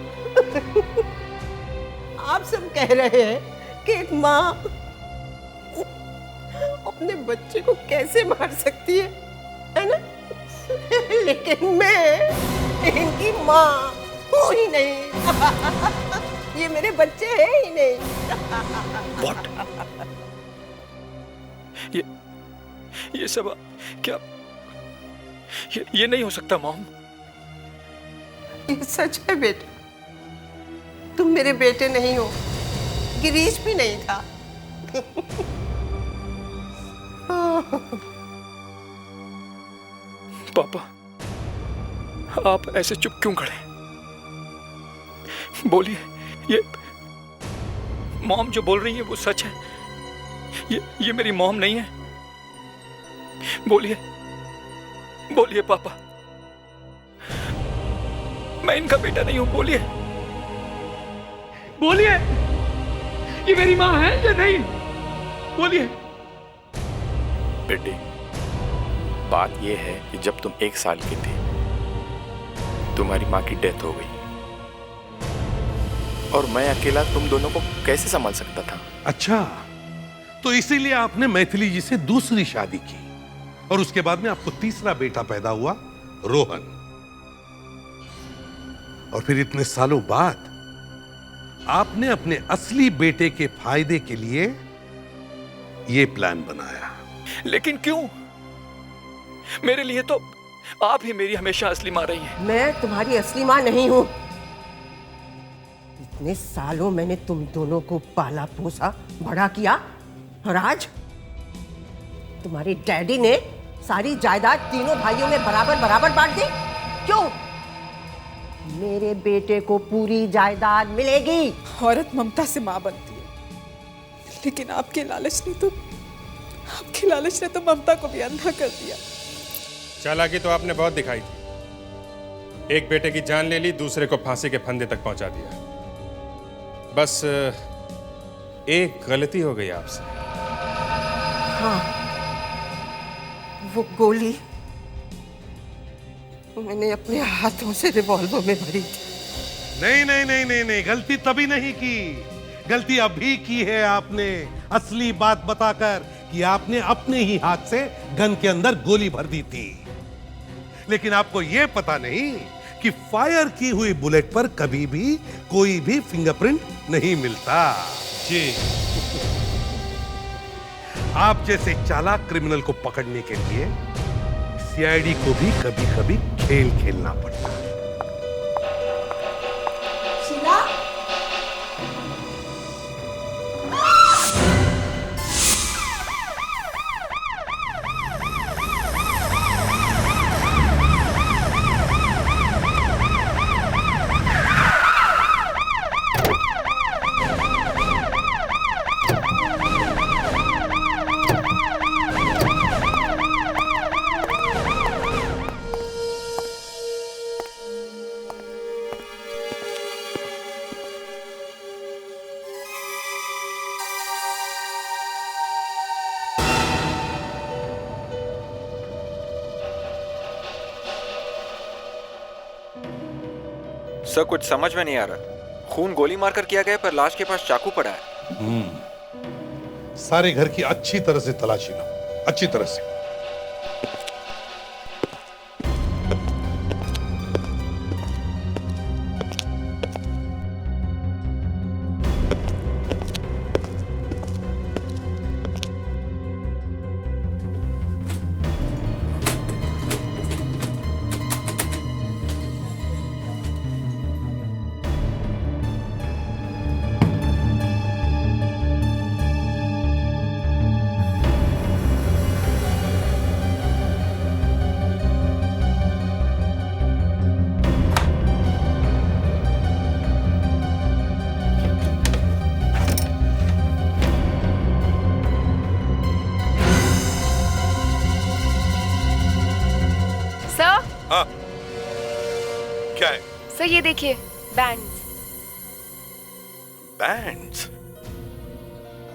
आप सब कह रहे हैं कि एक माँ अपने बच्चे को कैसे मार सकती है ना? लेकिन मैं इनकी माँ हूँ ही नहीं। ये मेरे बच्चे हैं ही नहीं। What? ये सब क्या? ये नहीं हो सकता मॉम। ये सच है बेटा, तुम मेरे बेटे नहीं हो, गिरीश भी नहीं था। पापा, आप ऐसे चुप क्यों खड़े? बोलिए, ये मॉम जो बोल रही है वो सच है? ये मेरी मॉम नहीं है? बोलिए पापा, मैं इनका बेटा नहीं हूं। बोलिए, ये मेरी माँ है या नहीं? बोलिए। बेटी, बात यह है कि जब तुम 1 साल के थे, तुम्हारी माँ की डेथ हो गई और मैं अकेला तुम दोनों को कैसे संभाल सकता था? अच्छा, तो इसीलिए आपने मैथिली जी से दूसरी शादी की और उसके बाद में आपको तीसरा बेटा पैदा हुआ, रोहन। और फिर इतने सालों बाद आपने अपने असली बेटे के फायदे के लिए यह प्लान बनाया। लेकिन क्यों? मेरे लिए तो आप ही मेरी हमेशा असली माँ रही हैं। मैं तुम्हारी असली माँ नहीं हूं। इतने सालों मैंने तुम दोनों को पाला पोसा बड़ा किया और आज तुम्हारे डैडी ने सारी जायदाद तीनों भाइयों में बराबर बराबर बांट दी। क्यों? मेरे बेटे को पूरी जायदाद मिलेगी। औरत ममता से माँ बनती है, लेकिन आपके लालच ने तो ममता को भी अंधा कर दिया। चालाकी तो आपने बहुत दिखाई थी। एक बेटे की जान ले ली, दूसरे को फांसी के फंदे तक पहुंचा दिया। बस एक गलती हो गई आपसे। हाँ, वो गोली मैंने अपने हाथों से रिवॉल्वर में भरी थी। नहीं, गलती तभी नहीं की, गलती अभी की है आपने, असली बात बताकर कि आपने अपने ही हाथ से गन के अंदर गोली भर दी थी। लेकिन आपको यह पता नहीं कि फायर की हुई बुलेट पर कभी भी कोई भी फिंगरप्रिंट नहीं मिलता। जी। आप जैसे चालाक क्रिमिनल को पकड़ने के लिए सीआईडी को भी कभी-कभी खेल खेलना पड़ता है। शीला? सर कुछ समझ में नहीं आ रहा। खून गोली मारकर किया गया पर लाश के पास चाकू पड़ा है। सारे घर की अच्छी तरह से तलाशी लो, अच्छी तरह से। क्या है? सर ये देखिए बैंड्स। बैंड्स?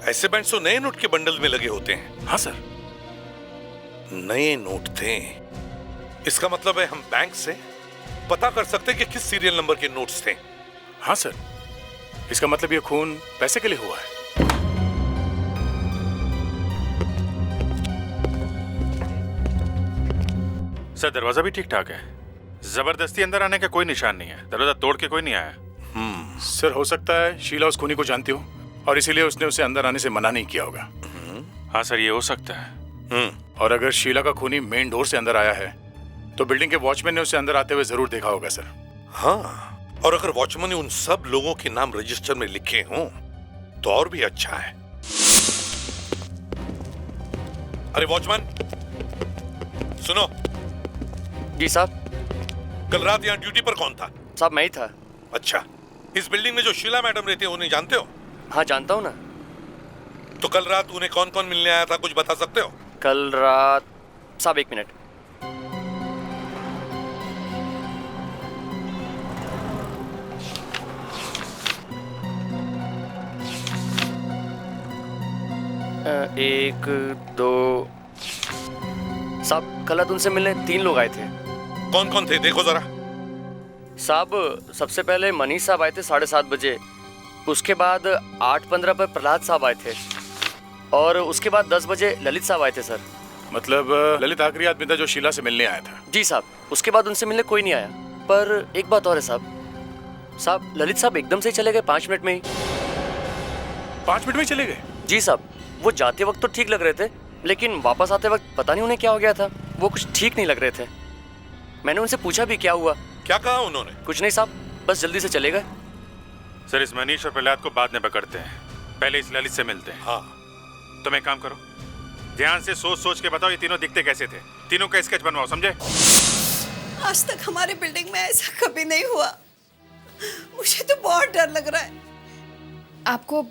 ऐसे बैंड्स तो नए नोट के बंडल में लगे होते हैं। हाँ सर, नए नोट थे। इसका मतलब है हम बैंक से पता कर सकते हैं कि किस सीरियल नंबर के नोट्स थे। हाँ सर, इसका मतलब ये खून पैसे के लिए हुआ है। सर दरवाजा भी ठीक ठाक है, जबरदस्ती अंदर आने का कोई निशान नहीं है, दरवाजा तोड़ के कोई नहीं आया। सर हो सकता है शीला उस खूनी को जानती हो और इसीलिए उसने उसे अंदर आने से मना नहीं किया होगा। हाँ सर, ये हो सकता है। और अगर शीला का खूनी मेन डोर से अंदर आया है तो बिल्डिंग के वॉचमैन ने उसे अंदर आते हुए जरूर देखा होगा सर। हाँ, और अगर वॉचमैन ने उन सब लोगों के नाम रजिस्टर में लिखे हों तो और भी अच्छा है। अरे वॉचमैन सुनो। जी साहब। कल रात यहाँ ड्यूटी पर कौन था? साहब मैं ही था। अच्छा, इस बिल्डिंग में जो शीला मैडम रहती है उन्हें जानते हो? हाँ जानता हूँ ना। तो कल रात उन्हें कौन कौन मिलने आया था, कुछ बता सकते हो? कल रात साहब 1 मिनट। एक दो साहब, कल रात उनसे मिलने 3 लोग आए थे। कौन कौन थे देखो जरा। साहब सबसे पहले मनीष साहब आए थे 7:30 बजे, उसके बाद 8:15 पर प्रहलाद साहब आए थे और उसके बाद 10 बजे ललित साहब आए थे सर। मतलब ललित आखिरी आदमी था जो शीला से मिलने आया था? जी साहब, उसके बाद उनसे मिलने कोई नहीं आया। पर एक बात और है साहब, ललित साहब एकदम से ही चले गए 5 मिनट में ही। 5 मिनट में चले गए? जी साहब, वो जाते वक्त तो ठीक लग रहे थे लेकिन वापस आते वक्त पता नहीं उन्हें क्या हो गया था, वो कुछ ठीक नहीं लग रहे थे। मैंने उनसे पूछा भी क्या हुआ। क्या कहा उन्होंने? कुछ नहीं साहब, बस जल्दी से चले गए। सर इस मनीष और प्रहलाद को बाद में पकड़ते हैं, पहले इस ललित से मिलते हैं। हाँ। तुम एक काम करो, ध्यान से सोच सोच के बताओ ये तीनों दिखते कैसे थे। तीनों का स्केच बनवाओ, समझे? आज तक हमारे बिल्डिंग में ऐसा कभी नहीं हुआ, मुझे तो बहुत डर लग रहा है। आपको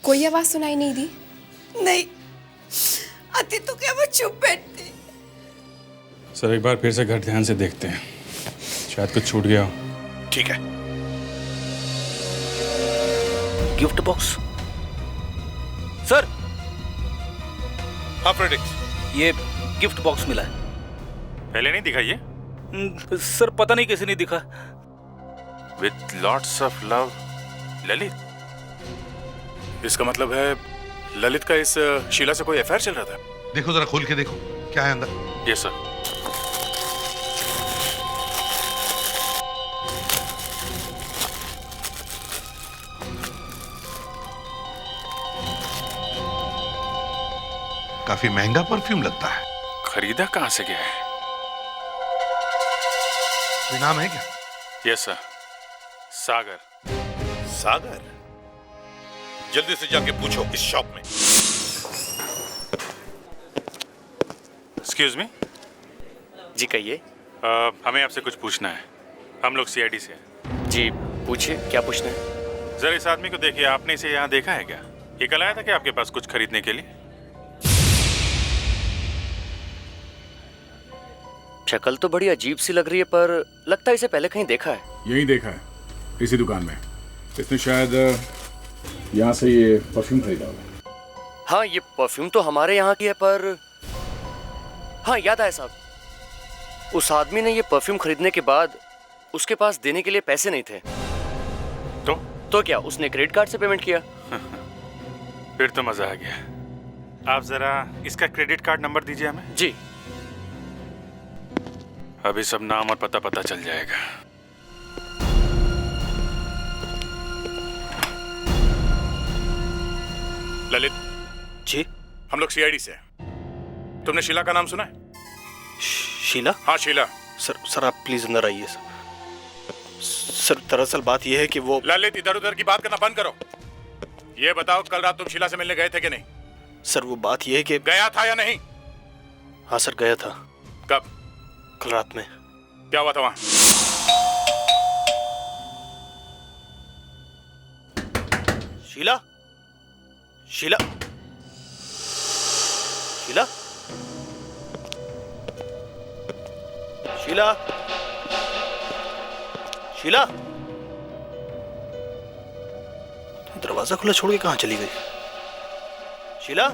कोई आवाज सुनाई नहीं दी? नहीं आती तो क्या मैं चुप बैठती। सर एक बार फिर से घर ध्यान से देखते हैं, शायद कुछ छूट गया हो। ठीक है। Gift box sir. हाँ फ्रेडिक्स, ये गिफ्ट बॉक्स मिला है। पहले नहीं दिखा ये? सर पता नहीं कैसे नहीं दिखा। With lots of love Lalit, इसका मतलब है ललित का इस शीला से कोई अफेयर चल रहा था। देखो जरा, खोल के देखो क्या है अंदर। Yes sir. काफी महंगा परफ्यूम लगता है। खरीदा कहाँ से गया है? कोई नाम है क्या? यस सर, सागर। सागर? जल्दी से जाके पूछो इस शॉप में। Excuse me. जी कहिए। हमें आपसे कुछ पूछना है, हम लोग सीआईडी से हैं। जी पूछिए, क्या पूछना है? जरा इस आदमी को देखिए, आपने इसे यहाँ देखा है क्या? ये कल आया था क्या आपके पास कुछ खरीदने के लिए? शक्ल तो बड़ी अजीब सी लग रही है, पर लगता है इसे पहले कहीं देखा है। यही देखा है, इसी दुकान में। इसने शायद यहाँ से ये परफ्यूम खरीदा होगा। हाँ ये परफ्यूम तो हमारे यहाँ की है, पर हाँ याद आया साहब, उस आदमी ने ये परफ्यूम खरीदने के बाद उसके पास देने के लिए पैसे नहीं थे। तो क्या उसने क्रेडिट कार्ड से पेमेंट किया? फिर तो मजा आ गया। आप जरा इसका क्रेडिट कार्ड नंबर दीजिए हमें। जी। अभी सब नाम और पता चल जाएगा। ललित जी, हम लोग सीआईडी से हैं। तुमने शीला का नाम सुना है? शीला? हाँ शीला। सर आप प्लीज अंदर आइए। सर दरअसल बात यह है कि वो... ललित इधर उधर की बात करना बंद करो। ये बताओ कल रात तुम शीला से मिलने गए थे कि नहीं? सर वो बात यह है कि... गया था या नहीं? हाँ सर गया था। कब? कल रात में। क्या हुआ था वहां? शीला? शीला? शीला? शीला? शीला? दरवाजा खुला छोड़ के कहां चली गई? शीला?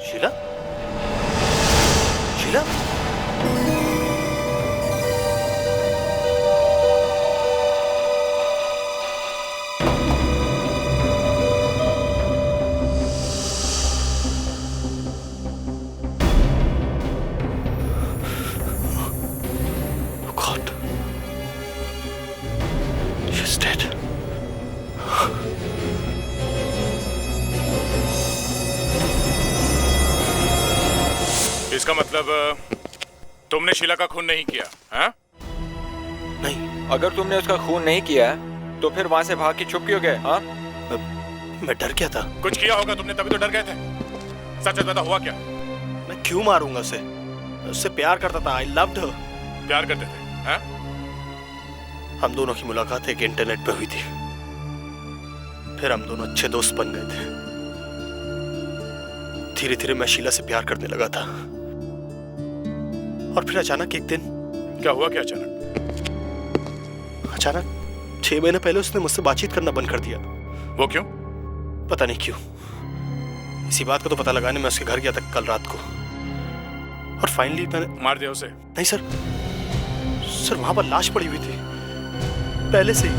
शीला? शीला? इसका मतलब तुमने शीला का खून नहीं किया? हाँ? नहीं। अगर तुमने उसका खून नहीं किया तो फिर वहां से भाग के छुप क्यों गए? हाँ? मैं डर गया था। कुछ किया होगा तुमने, तभी तो डर गए थे। सच बता, हुआ क्या? मैं क्यों मारूंगा उसे? उससे प्यार करता था। I loved her. प्यार करते थे? हाँ? हम दोनों की मुलाकात एक इंटरनेट पे हुई थी। फिर हम दोनों अच्छे दोस्त बन गए थे। धीरे धीरे मैं शीला से प्यार करने लगा था। और फिर अचानक एक दिन... क्या हुआ? क्या अचानक? 6 महीने पहले उसने मुझसे बातचीत करना बंद कर दिया। वो क्यों? पता नहीं क्यों। इसी बात का तो पता लगाने मैं उसके घर गया था कल रात को। और फाइनली मैंने... मार दिया उसे? नहीं सर, वहां पर लाश पड़ी हुई थी पहले से ही।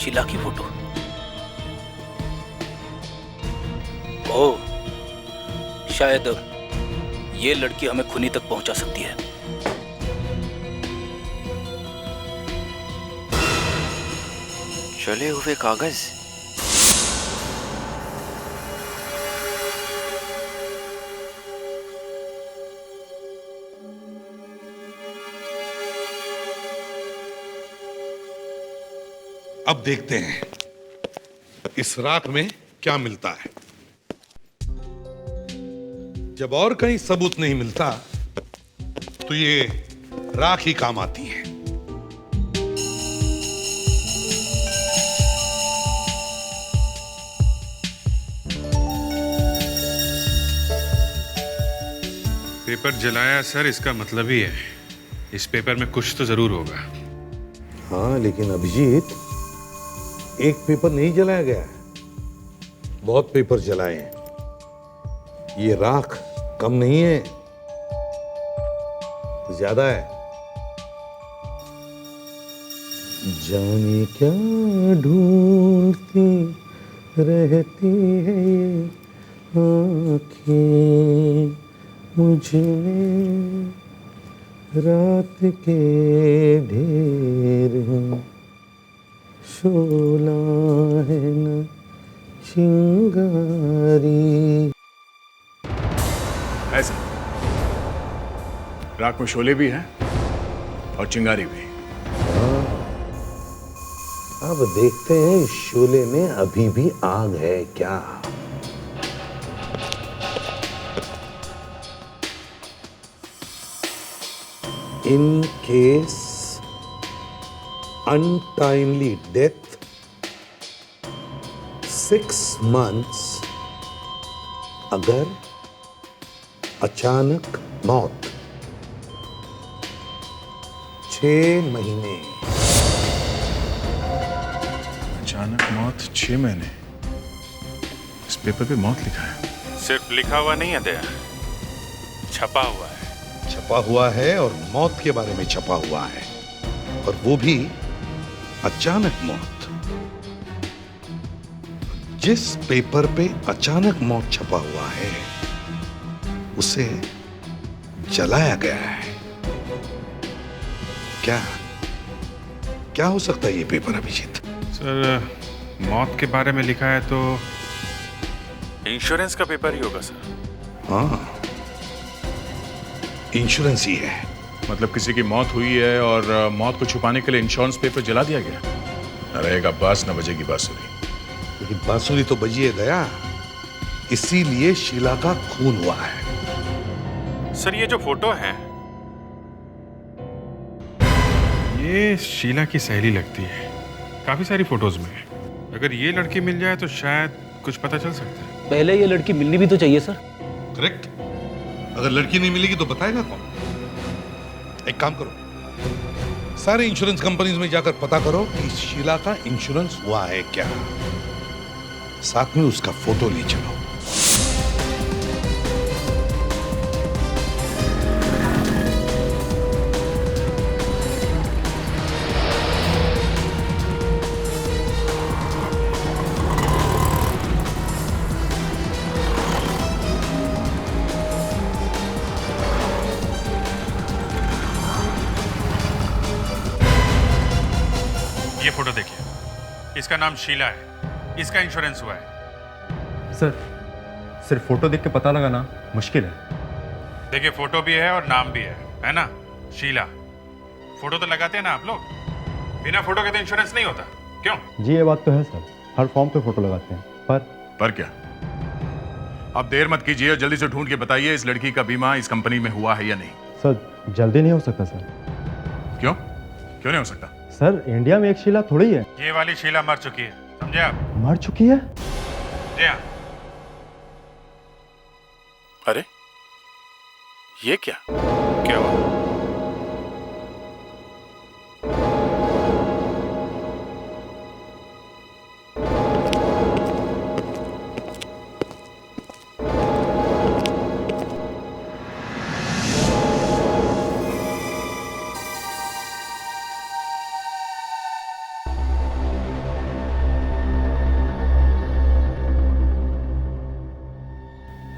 शीला की फोटो। ओह, शायद ये लड़की हमें खूनी तक पहुंचा सकती है। चले हुए कागज। अब देखते हैं इस राख में क्या मिलता है। जब और कहीं सबूत नहीं मिलता तो ये राख ही काम आती है। पेपर जलाया सर, इसका मतलब ही है इस पेपर में कुछ तो जरूर होगा। हाँ लेकिन अभिजीत, एक पेपर नहीं जलाया गया है, बहुत पेपर जलाए हैं। ये राख कम नहीं है, ज्यादा है। जाने क्या ढूंढती रहती है ये आँखें मुझमें, रात के ढेर हैं, शोला है न चिंगारी। ऐसा राख में शोले भी हैं और चिंगारी भी। हाँ, अब देखते हैं शोले में अभी भी आग है क्या। In case untimely death, 6 months. अगर अचानक मौत 6 महीने। अचानक मौत 6 महीने। इस पेपर पे मौत लिखा है। सिर्फ लिखा हुआ नहीं है दया, छपा हुआ है। छपा हुआ है और मौत के बारे में छपा हुआ है, और वो भी अचानक मौत। जिस पेपर पे अचानक मौत छपा हुआ है उसे जलाया गया है। क्या हो सकता है ये पेपर, अभिजीत? सर, मौत के बारे में लिखा है तो इंश्योरेंस का पेपर ही होगा सर। हाँ, इंश्योरेंस ही है। मतलब किसी की मौत हुई है और मौत को छुपाने के लिए इंश्योरेंस पेपर जला दिया गया। न रहेगा बांस न बजेगी बांसुरी। लेकिन बांसुरी तो बजी है गया, इसीलिए शीला का खून हुआ है। सर, ये जो फोटो है ये शीला की सहेली लगती है। काफी सारी फोटोज में है। अगर ये लड़की मिल जाए तो शायद कुछ पता चल सकता है। पहले ये लड़की मिलनी भी तो चाहिए सर। करेक्ट। अगर लड़की नहीं मिलेगी तो बताएगा कौन? एक काम करो, सारे इंश्योरेंस कंपनीज में जाकर पता करो कि शीला का इंश्योरेंस हुआ है क्या। साथ में उसका फोटो ले चलो। ये फोटो देखिए, इसका नाम शीला है, इसका इंश्योरेंस हुआ है। सर, सिर्फ फोटो देख के पता लगाना मुश्किल है। देखिए, फोटो भी है और नाम भी है ना? शीला। फोटो तो लगाते हैं ना आप लोग? बिना फोटो के तो इंश्योरेंस नहीं होता, क्यों? जी ये बात तो है सर, हर फॉर्म पे फोटो लगाते हैं। पर क्या? अब देर मत कीजिए और जल्दी से ढूंढ के बताइए इस लड़की का बीमा इस कंपनी में हुआ है या नहीं। सर जल्दी नहीं हो सकता सर। क्यों नहीं हो सकता? सर इंडिया में एक शीला थोड़ी है। ये वाली शीला मर चुकी है, समझे आप? मर चुकी है? जी हाँ। अरे ये क्या हुआ?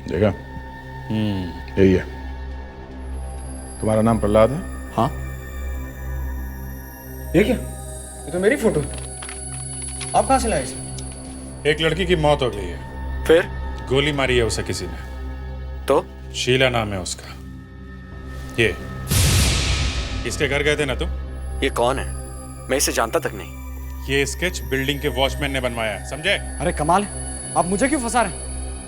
देखा? यही है। तुम्हारा नाम प्रहलाद है? हाँ। ये क्या? ये तो मेरी फोटो। आप कहाँ से लाए इसे? एक लड़की की मौत हो गई है। फिर? गोली मारी है उसे किसी ने। तो? शीला नाम है उसका। ये इसके घर गए थे ना तुम? ये कौन है? मैं इसे जानता तक नहीं। ये स्केच बिल्डिंग के वॉचमैन ने बनवाया है, समझे? अरे कमाल है, आप मुझे क्यों फंसा रहे हैं?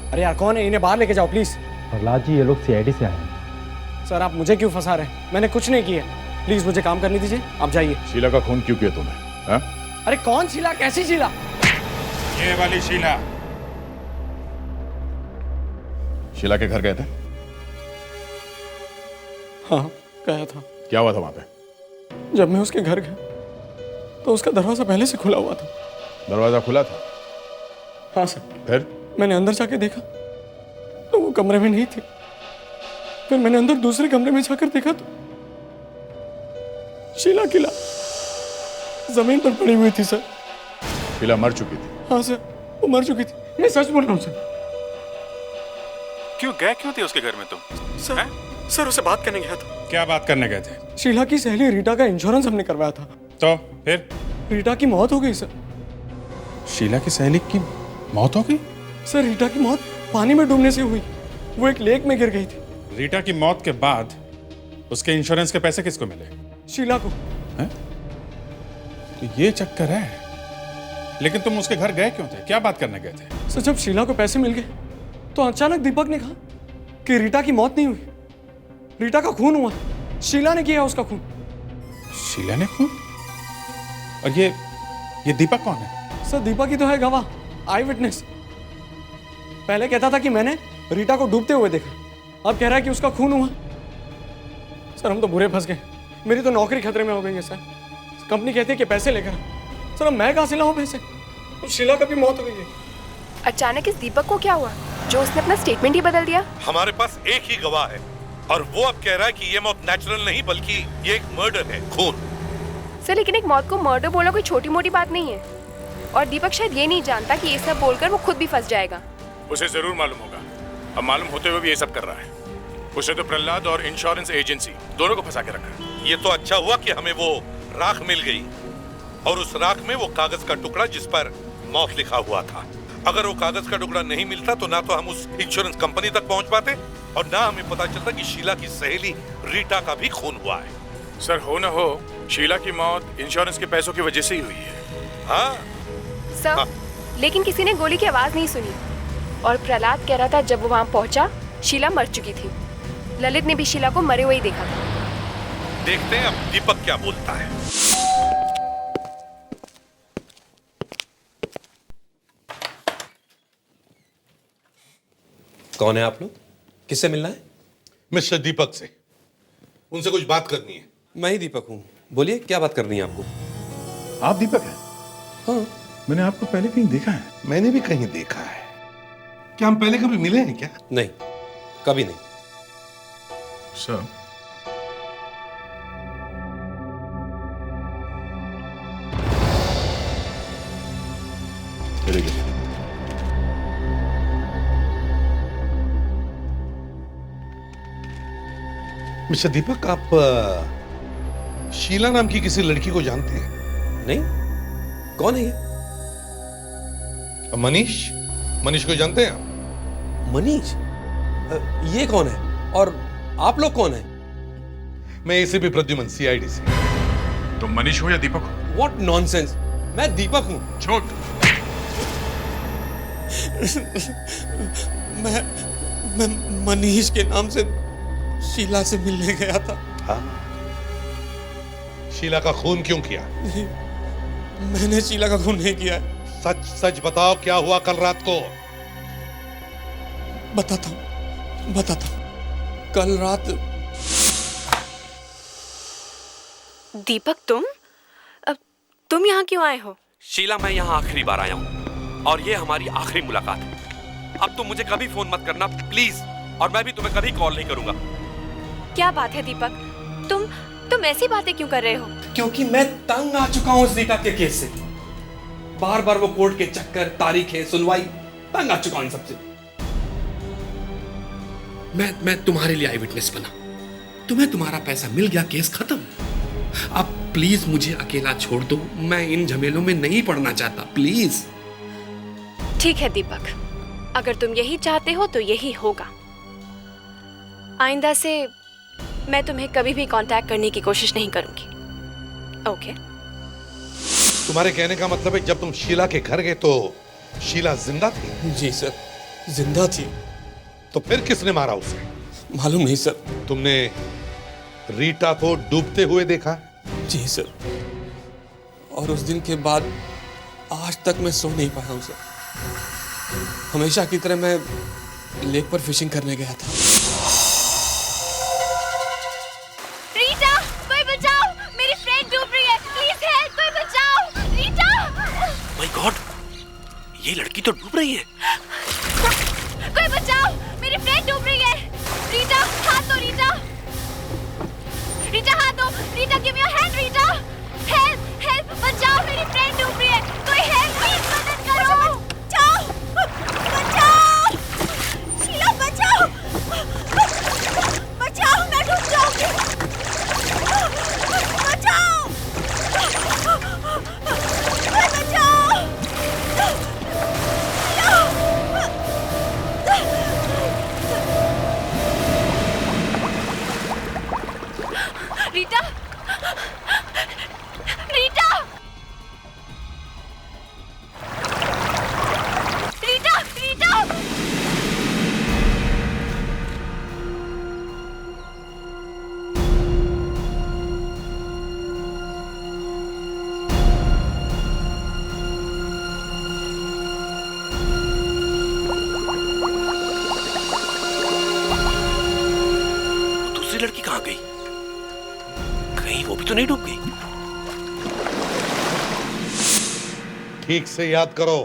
अरे यार कौन है? इन्हें बाहर लेके जाओ प्लीज। प्रहलाद जी, ये लोग सीआईडी से आए हैं। सर आप मुझे क्यों फंसा रहे हैं? मैंने कुछ नहीं किया। प्लीज मुझे काम करने दीजिए, आप जाइए। शीला का खून क्यों किया तुमने? हाँ? अरे कौन शीला? कैसी शीला? ये वाली शीला। शीला के घर गए थे? हाँ गया था। क्या हुआ था वहां पे? जब मैं उसके घर गया तो उसका दरवाजा पहले से खुला हुआ था। दरवाजा खुला था? हाँ सर। फिर? मैंने अंदर जाके देखा तो वो कमरे में नहीं थे। फिर मैंने अंदर दूसरे कमरे में जाकर देखा तो शीला किला जमीन पर पड़ी हुई थी सर। शीला मर चुकी थी? हाँ सर, वो मर चुकी थी। मैं सच बोल रहा हूँ सर। क्यों थे उसके घर में तुम? सर उसे बात करने गया था। क्या बात करने गए थे? शीला की सहेली रीटा का इंश्योरेंस हमने करवाया था। तो फिर? रीटा की मौत हो गई सर। शीला की सहेली की मौत हो गई? सर रीटा की मौत पानी में डूबने से हुई। वो एक लेक में गिर गई थी। रीटा की मौत के बाद उसके इंश्योरेंस के पैसे किसको मिले? शीला को। है? तो ये चक्कर है। लेकिन तुम उसके घर गए क्यों थे? क्या बात करने गए थे? सर जब शीला को पैसे मिल गए तो अचानक दीपक ने कहा कि रीटा की मौत नहीं हुई, रीटा का खून हुआ। शीला ने किया उसका खून। शीला ने खून? और ये दीपक कौन है? सर दीपक ही तो है गवाह, आई विटनेस। पहले कहता था कि मैंने रीटा को डूबते हुए देखा, अब कह रहा है कि उसका खून हुआ। सर हम तो बुरे फंस गए, मेरी तो नौकरी खतरे में हो गई है सर। कंपनी कहती है कि पैसे लेकर। सर अब मैं कहाँ से लाऊं पैसे? तो शीला का भी मौत हो गई है। अचानक इस दीपक को क्या हुआ जो उसने अपना स्टेटमेंट ही बदल दिया? हमारे पास एक ही गवाह है और वो अब कह रहा है कि ये मौत नेचुरल नहीं बल्कि ये एक मर्डर है, खून। सर लेकिन एक मौत को मर्डर बोलना कोई छोटी मोटी बात नहीं है, और दीपक शायद ये नहीं जानता कि ये सब बोलकर वो खुद भी फंस जाएगा। उसे जरूर मालूम होगा, अब मालूम होते हुए भी ये सब कर रहा है। उसे तो प्रहलाद और इंश्योरेंस एजेंसी दोनों को फंसा के रखा। ये तो अच्छा हुआ कि हमें वो राख मिल गई, और उस राख में वो कागज का टुकड़ा जिस पर मौत लिखा हुआ था। अगर वो कागज का टुकड़ा नहीं मिलता तो ना तो हम उस इंश्योरेंस कंपनी तक पहुंच पाते और ना हमें पता चलता कि शीला की सहेली रीटा का भी खून हुआ है। सर हो ना हो, शीला की मौत इंश्योरेंस के पैसों की वजह से ही हुई है। हाँ सर लेकिन किसी ने गोली की आवाज नहीं सुनी, और प्रहलाद कह रहा था जब वो वहां पहुंचा शीला मर चुकी थी। ललित ने भी शीला को मरे हुए ही देखा था। देखते हैं अब दीपक क्या बोलता है। कौन है आप लोग? किससे मिलना है? मिस्टर दीपक से। उनसे कुछ बात करनी है। मैं ही दीपक हूँ, बोलिए क्या बात करनी है आपको? आप दीपक हैं? हाँ। मैंने आपको पहले कहीं देखा है। मैंने भी कहीं देखा है। क्या हम पहले कभी मिले हैं क्या? नहीं, कभी नहीं। Sir very good. मिस्टर दीपक, आप शीला नाम की किसी लड़की को जानते हैं? नहीं, कौन है ये? मनीष को जानते हैं आप? मनीष? ये कौन है और आप लोग कौन हैं? मैं एसीपी प्रद्युमन, सीआईडी से। तुम मनीष हो या दीपक हो? What nonsense! मैं दीपक हूं। छोट। मैं मनीष के नाम से शीला से मिलने गया था। हाँ? शीला का खून क्यों किया? नहीं, मैंने शीला का खून नहीं किया है। सच सच बताओ, क्या हुआ कल रात को? बताता हूं। कल रात दीपक तुम यहाँ क्यों आए हो? शीला, मैं यहाँ आखिरी बार आया हूँ और ये हमारी आखिरी मुलाकात है। अब तुम मुझे कभी फोन मत करना प्लीज, और मैं भी तुम्हें कभी कॉल नहीं करूंगा। क्या बात है दीपक, तुम ऐसी बातें क्यों कर रहे हो? क्योंकि मैं तंग आ चुका हूँ रीटा के केस से। बार बार वो कोर्ट के चक्कर, तारीखें, सुनवाई, तंग आ चुका हूँ इन सबसे। मैं तुम्हारे लिए आई विटनेस बना, तुम्हें तुम्हारा पैसा मिल गया, केस खत्म। अब प्लीज मुझे अकेला छोड़ दो, मैं इन झमेलों में नहीं पड़ना चाहता, प्लीज। ठीक है दीपक, अगर तुम यही चाहते हो तो यही होगा। आइंदा से मैं तुम्हें कभी भी कांटेक्ट करने की कोशिश नहीं करूंगी। ओके? तुम्हारे कहने का मतलब है जब तुम शीला के घर गए तो शीला जिंदा थी? जी सर, जिंदा थी। तो फिर किसने मारा उसे? मालूम नहीं सर। तुमने रीटा को डूबते हुए देखा? जी सर, और उस दिन के बाद आज तक मैं सो नहीं पाया हूं सर। हमेशा की तरह मैं लेक पर फिशिंग करने गया था। रीटा, कोई बचाओ, मेरी फ्रेंड डूब रही है, प्लीज हेल्प, कोई बचाओ, रीटा। माय गॉड, ये लड़की तो डूब रही है। कोई बचाओ, मेरी फ्रेंड डूब रही है। रीटा, हाथ दो रीटा। रीटा हाथ दो, Rita give me your hand Rita. Help, बचाओ, मेरी फ्रेंड डूब रही है। कोई हेल्प, प्लीज मदद करो। बचाओ, शीला बचाओ, मैं डूब जाऊंगी। बचाओ, रीटा, रीटा, रीटा, रीटा। लड़की कहाँ गई? कहीं वो भी तो नहीं डूब गई? ठीक से याद करो,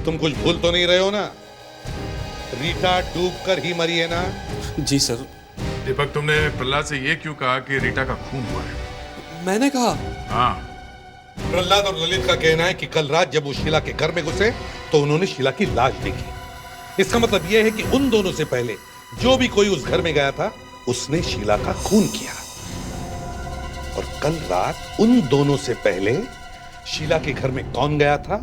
तुम कुछ भूल तो नहीं रहे हो ना? रीटा डूबकर ही मरी है ना? जी सर। दीपक, तुमने प्रहलाद से ये क्यों कहा कि रीटा का खून हुआ है? मैंने कहा? हाँ। प्रहलाद और ललित का कहना है कि कल रात जब वो शीला के घर में घुसे तो उन्होंने शीला की लाश देखी। इसका मतलब यह है कि उन दोनों से पहले जो भी कोई उस घर में गया था उसने शीला का खून किया। और कल रात उन दोनों से पहले शीला के घर में कौन गया था?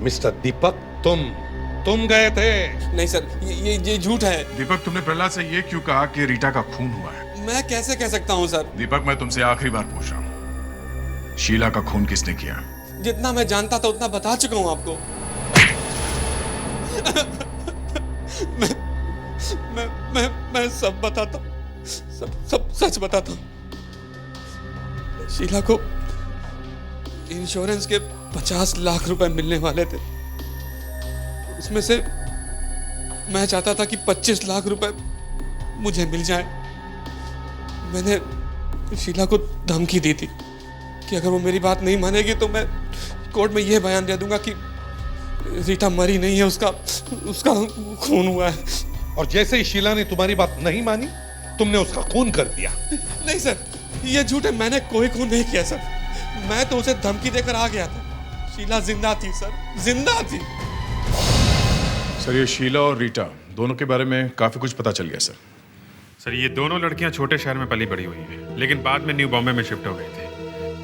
मिस्टर दीपक, तुम गए थे। नहीं सर, ये झूठ है। दीपक, तुमने प्रहलाद से ये क्यों कहा कि रीटा का खून हुआ है? मैं कैसे कह सकता हूँ सर? दीपक, मैं तुमसे आखिरी बार पूछ रहा हूँ, शीला का खून किसने किया? जितना मैं जानता था उतना बता चुका हूँ आपको। मैं सब बताता हूँ, सब सच बताता हूँ। शीला को इंश्योरेंस के 50 लाख रुपए मिलने वाले थे। उसमें से मैं चाहता था कि 25 लाख रुपए मुझे मिल जाए। मैंने शीला को धमकी दी थी कि अगर वो मेरी बात नहीं मानेगी तो मैं कोर्ट में यह बयान दे दूंगा कि रीटा मरी नहीं है, उसका खून हुआ है। और जैसे ही शीला ने तुम्हारी बात नहीं मानी, तुमने उसका खून कर दिया। नहीं सर, ये झूठ है। मैंने कोई खून नहीं किया सर। मैं तो उसे धमकी देकर आ गया था। शीला जिंदा थी सर, जिंदा थी। सर, ये शीला और रीटा दोनों के बारे में काफी कुछ पता चल गया सर। सर, ये दोनों लड़कियां छोटे शहर में पली बड़ी हुई हैं, लेकिन बाद में न्यू बॉम्बे में शिफ्ट हो गई थी।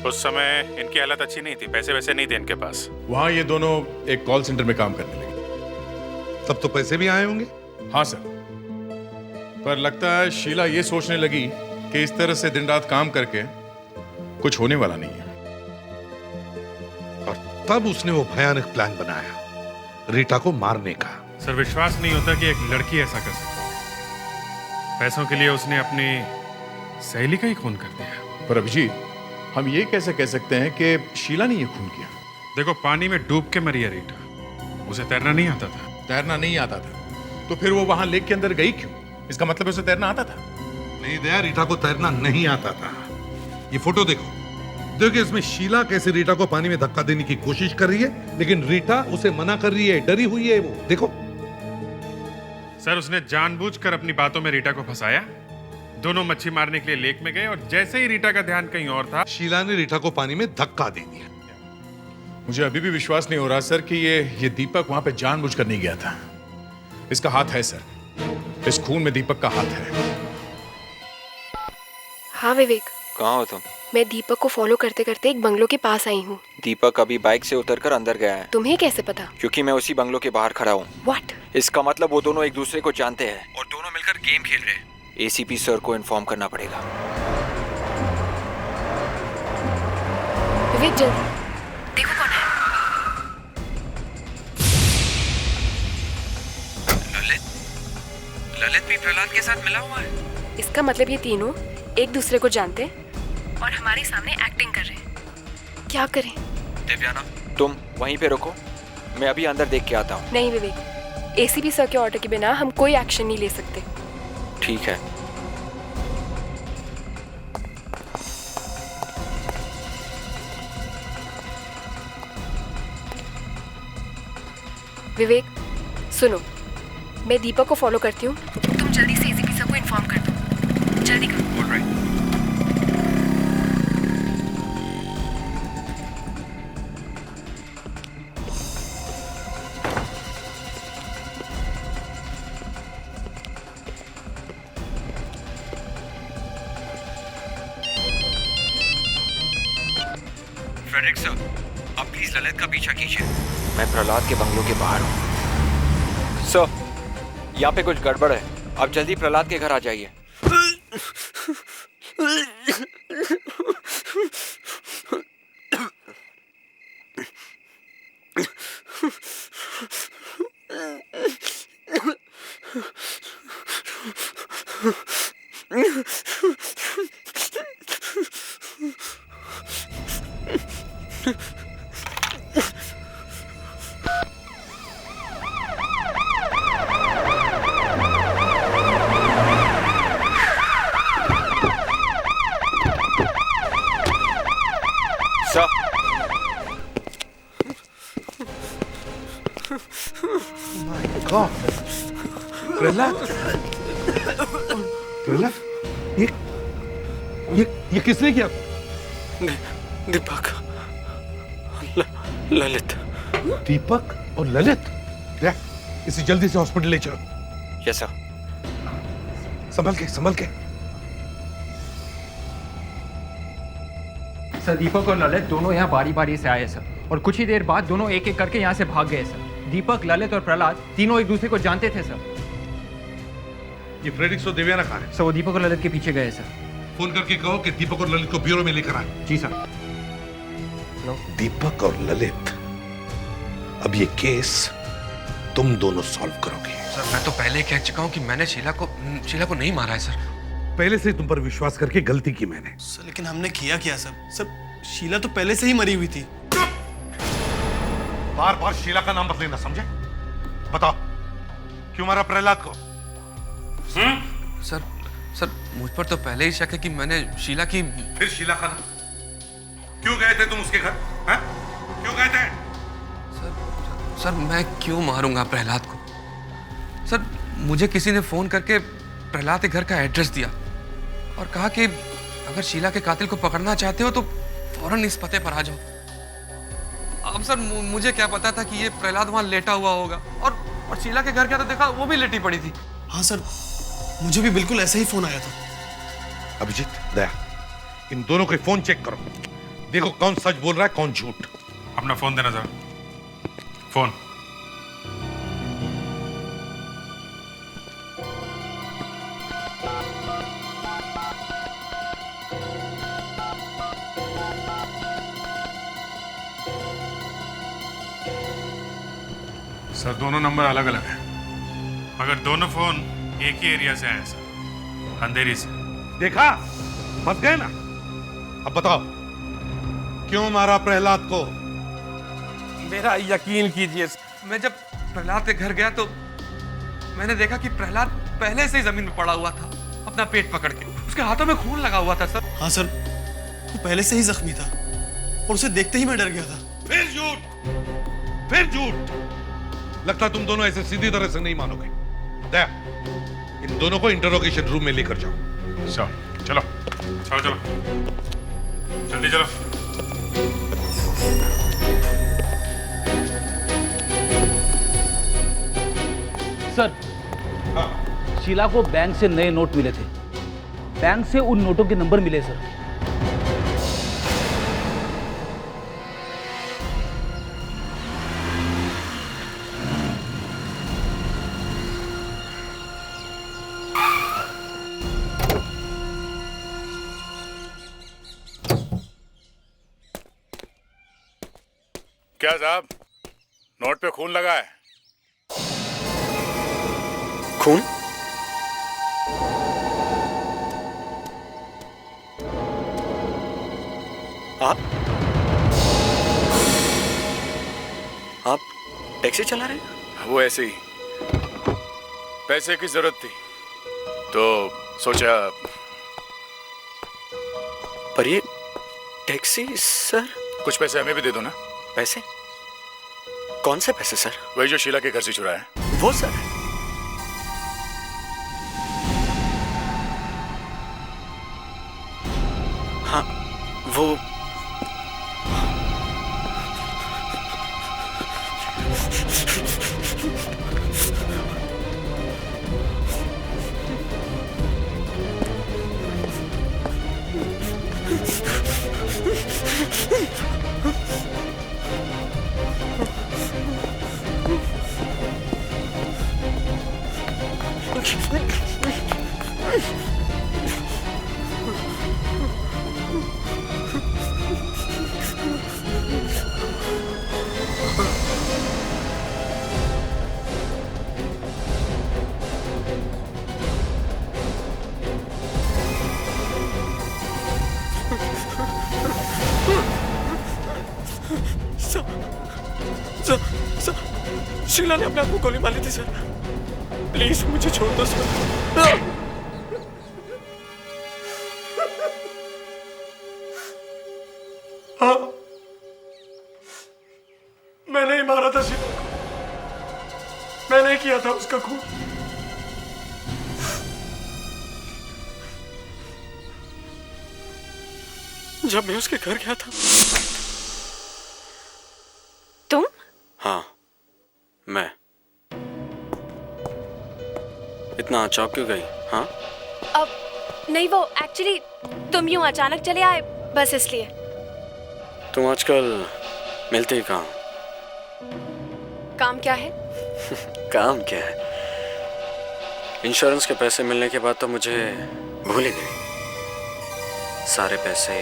उस समय इनकी हालत अच्छी नहीं थी, पैसे वैसे नहीं थे इनके पास। वहाँ ये दोनों एक कॉल सेंटर में काम करने लगे। तब तो पैसे भी आए होंगे? हाँ सर, पर लगता है शीला ये सोचने लगी कि इस तरह से दिन रात काम करके कुछ होने वाला नहीं है। और तब उसने वो भयानक प्लान बनाया, रीटा को मारने का। सर, विश्वास नहीं होता कि एक लड़की ऐसा कर सकती है। पैसों के लिए उसने अपनी सहेली का ही खून कर दिया। पर अभिजीत, हम ये कैसे कह सकते हैं कि शीला ने ये खून किया? देखो, पानी में डूब के मरी है रीटा। उसे तैरना नहीं आता था। तैरना नहीं आता था तो फिर वो वहां लेक के अंदर गई क्यों? इसका मतलब उसे तैरना आता था? नहीं दया, रीटा को तैरना नहीं आता था। ये फोटो देखो, देखिए इसमें शीला कैसे रीटा को पानी में धक्का देने की कोशिश कर रही है, लेकिन रीटा उसे मना कर रही है, डरी हुई है वो। देखो सर, उसने जानबूझकर अपनी बातों में रीटा को फंसाया। दोनों मच्छी मारने के लिए लेक में गए और जैसे ही रीटा का ध्यान कहीं और था, शीला ने रीटा को पानी में धक्का दे दिया। मुझे अभी भी विश्वास नहीं हो रहा सर कि ये दीपक वहां पे जानबूझकर नहीं गया था। इसका हाथ है सर, इस खून में दीपक का हाथ है। हाँ विवेक। कहाँ हो तुम? मैं दीपक को फॉलो करते करते एक बंगलो के पास आई हूँ। दीपक अभी बाइक से उतरकर अंदर गया है। तुम्हें कैसे पता? क्योंकि मैं उसी बंगलो के बाहर खड़ा हूँ। What? इसका मतलब वो दोनों एक दूसरे को जानते हैं और दोनों मिलकर गेम खेल रहे हैं। एसीपी सर को इन्फॉर्म करना पड़ेगा। विवेक, जल्दी देखो कौन है। ललित भी प्रहलाद के साथ मिला हुआ है। इसका मतलब ये तीनों एक दूसरे को जानते हैं और हमारे सामने एक्टिंग कर रहे हैं। क्या करें? दिव्याना, तुम वहीं पे रुको, मैं अभी अंदर देख के आता हूँ। नहीं विवेक, एसीपी सर के ऑर्डर के बिना हम कोई एक्शन नहीं ले सकते। ठीक है। विवेक सुनो, मैं दीपक को फॉलो करती हूँ, तुम जल्दी से एसीपी सर को इन्फॉर्म कर दो। जल्दी करो। फ्रेडरिक सर, आप प्लीज ललित का पीछा कीजिए। मैं प्रहलाद के बंगलों के बाहर हूँ। सर, यहाँ पे कुछ गड़बड़ है, आप जल्दी प्रहलाद के घर आ जाइए। प्रहलाद, ये किसने किया? दीपक, ललित। दीपक और ललित? इसे जल्दी से हॉस्पिटल ले चलो। Yes sir. संभल के, संभल के। सर दीपक और ललित दोनों यहाँ बारी बारी से आए सर, और कुछ ही देर बाद दोनों एक एक करके यहाँ से भाग गए सर। दीपक, ललित और प्रहलाद तीनों एक दूसरे को जानते थे सर। ये फ्रेडरिक्स और देवयाना कहाँ है? सर वो दीपक और ललित के पीछे गए सर। फोन करके कहो कि दीपक और ललित को ब्यूरो में लेकर आए। जी सर। दीपक और ललित, अब ये केस तुम दोनों सॉल्व करोगे। सर मैं तो पहले कह चुका हूँ कि मैंने शीला को नहीं मारा है सर। पहले से तुम पर विश्वास करके गलती की मैंने। सर लेकिन हमने किया क्या सर? सर शीला तो पहले से ही मरी हुई थी। बार बार शीला का नाम मत लेना, समझे? बताओ क्यों मारा प्रहलाद को? सर मुझ पर तो पहले ही शक है कि मैंने शीला की। फिर शीला का नाम क्यों गए थे तुम उसके घर? हैं? क्यों गए थे? सर मैं क्यों मारूंगा प्रहलाद को? सर मुझे किसी ने फोन करके प्रहलाद के घर का एड्रेस दिया और कहा कि अगर शीला के कातिल को पकड़ना चाहते हो तो फौरन इस पते पर आ जाओ। अब सर मुझे क्या पता था कि ये प्रहलाद वहां लेटा हुआ होगा, और शीला के घर क्या तो देखा वो भी लेटी पड़ी थी। हाँ सर, मुझे भी बिल्कुल ऐसा ही फोन आया था। अभिजीत, दया, इन दोनों के फोन चेक करो, देखो कौन सच बोल रहा है कौन झूठ। अपना फोन देना जरा। फोन। सर दोनों नंबर अलग अलग हैं, मगर दोनों फोन एक ही एरिया से आए सर, अंधेरी से। देखा, फंस गए ना। अब बताओ क्यों मारा प्रहलाद को? मेरा यकीन कीजिए, मैं जब प्रहलाद के घर गया तो मैंने देखा कि प्रहलाद पहले से ही जमीन में पड़ा हुआ था, अपना पेट पकड़ के। उसके हाथों में खून लगा हुआ था सर। हाँ सर, वो पहले से ही जख्मी था और उसे देखते ही मैं डर गया था। फिर झूठ, फिर झूठ। लगता तुम दोनों ऐसे सीधी तरह से नहीं मानोगे। दया, इन दोनों को इंटरोगेशन रूम में लेकर जाओ। चलो चलो चलो जल्दी चलो। सर, शीला को बैंक से नए नोट मिले थे, बैंक से उन नोटों के नंबर मिले सर। क्या साहब, नोट पे खून लगा है? खून? आप टैक्सी चला रहे हैं? वो ऐसे ही, पैसे की जरूरत थी तो सोचा। पर ये टैक्सी सर? कुछ पैसे हमें भी दे दो ना। पैसे? कौन से पैसे सर? वही जो शीला के घर से चुराए हैं। वो सर? हाँ वो शीला ने अपने आप को गोली मारी थी सर। प्लीज मुझे छोड़ दो सर। हाँ, मैंने ही मारा था शीला को, मैंने ही किया था उसका खून। जब मैं उसके घर गया था। तुम? हाँ, मैं। इतना चौंक क्यों गई? हाँ? अब नहीं, वो एक्चुअली तुम यूं अचानक चले आए, बस इसलिए। तुम आजकल मिलते ही कहाँ? काम क्या है? काम क्या है? इंश्योरेंस के पैसे मिलने के बाद तो मुझे भूल ही गई। सारे पैसे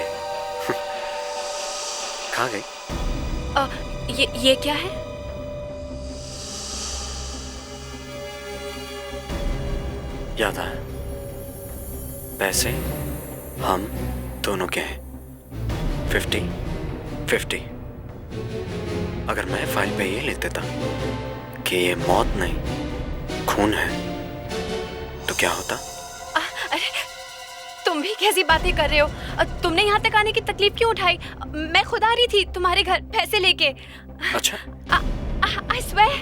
कहाँ गए? ये क्या है? याद आया, पैसे हम दोनों के हैं। 50-50। अगर मैं फाइल पे ये लिख देता कि ये मौत नहीं खून है तो क्या होता? अरे तुम भी कैसी बातें कर रहे हो? तुमने यहाँ तक आने की तकलीफ क्यों उठाई? मैं खुद आ रही थी तुम्हारे घर पैसे लेके। अच्छा, I swear।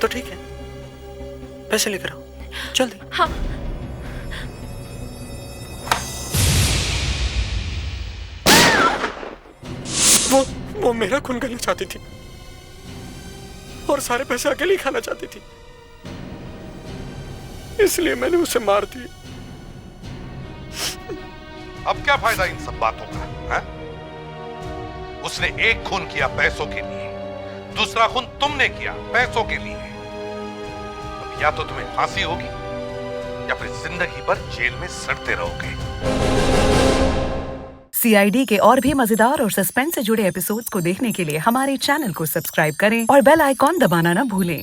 तो ठीक है, पैसे लेकर आओ जल्दी। हाँ। वो मेरा खून करना चाहती थी और सारे पैसे अकेले ही खाना चाहती थी, इसलिए मैंने उसे मार दिया। अब क्या फायदा इन सब बातों का, है? उसने एक खून किया पैसों के लिए, दूसरा खून तुमने किया पैसों के लिए। अब या तो तुम्हें फांसी होगी या फिर जिंदगी भर जेल में सड़ते रहोगे। CID के और भी मजेदार और सस्पेंस से जुड़े एपिसोड्स को देखने के लिए हमारे चैनल को सब्सक्राइब करें और बेल आइकॉन दबाना ना भूलें।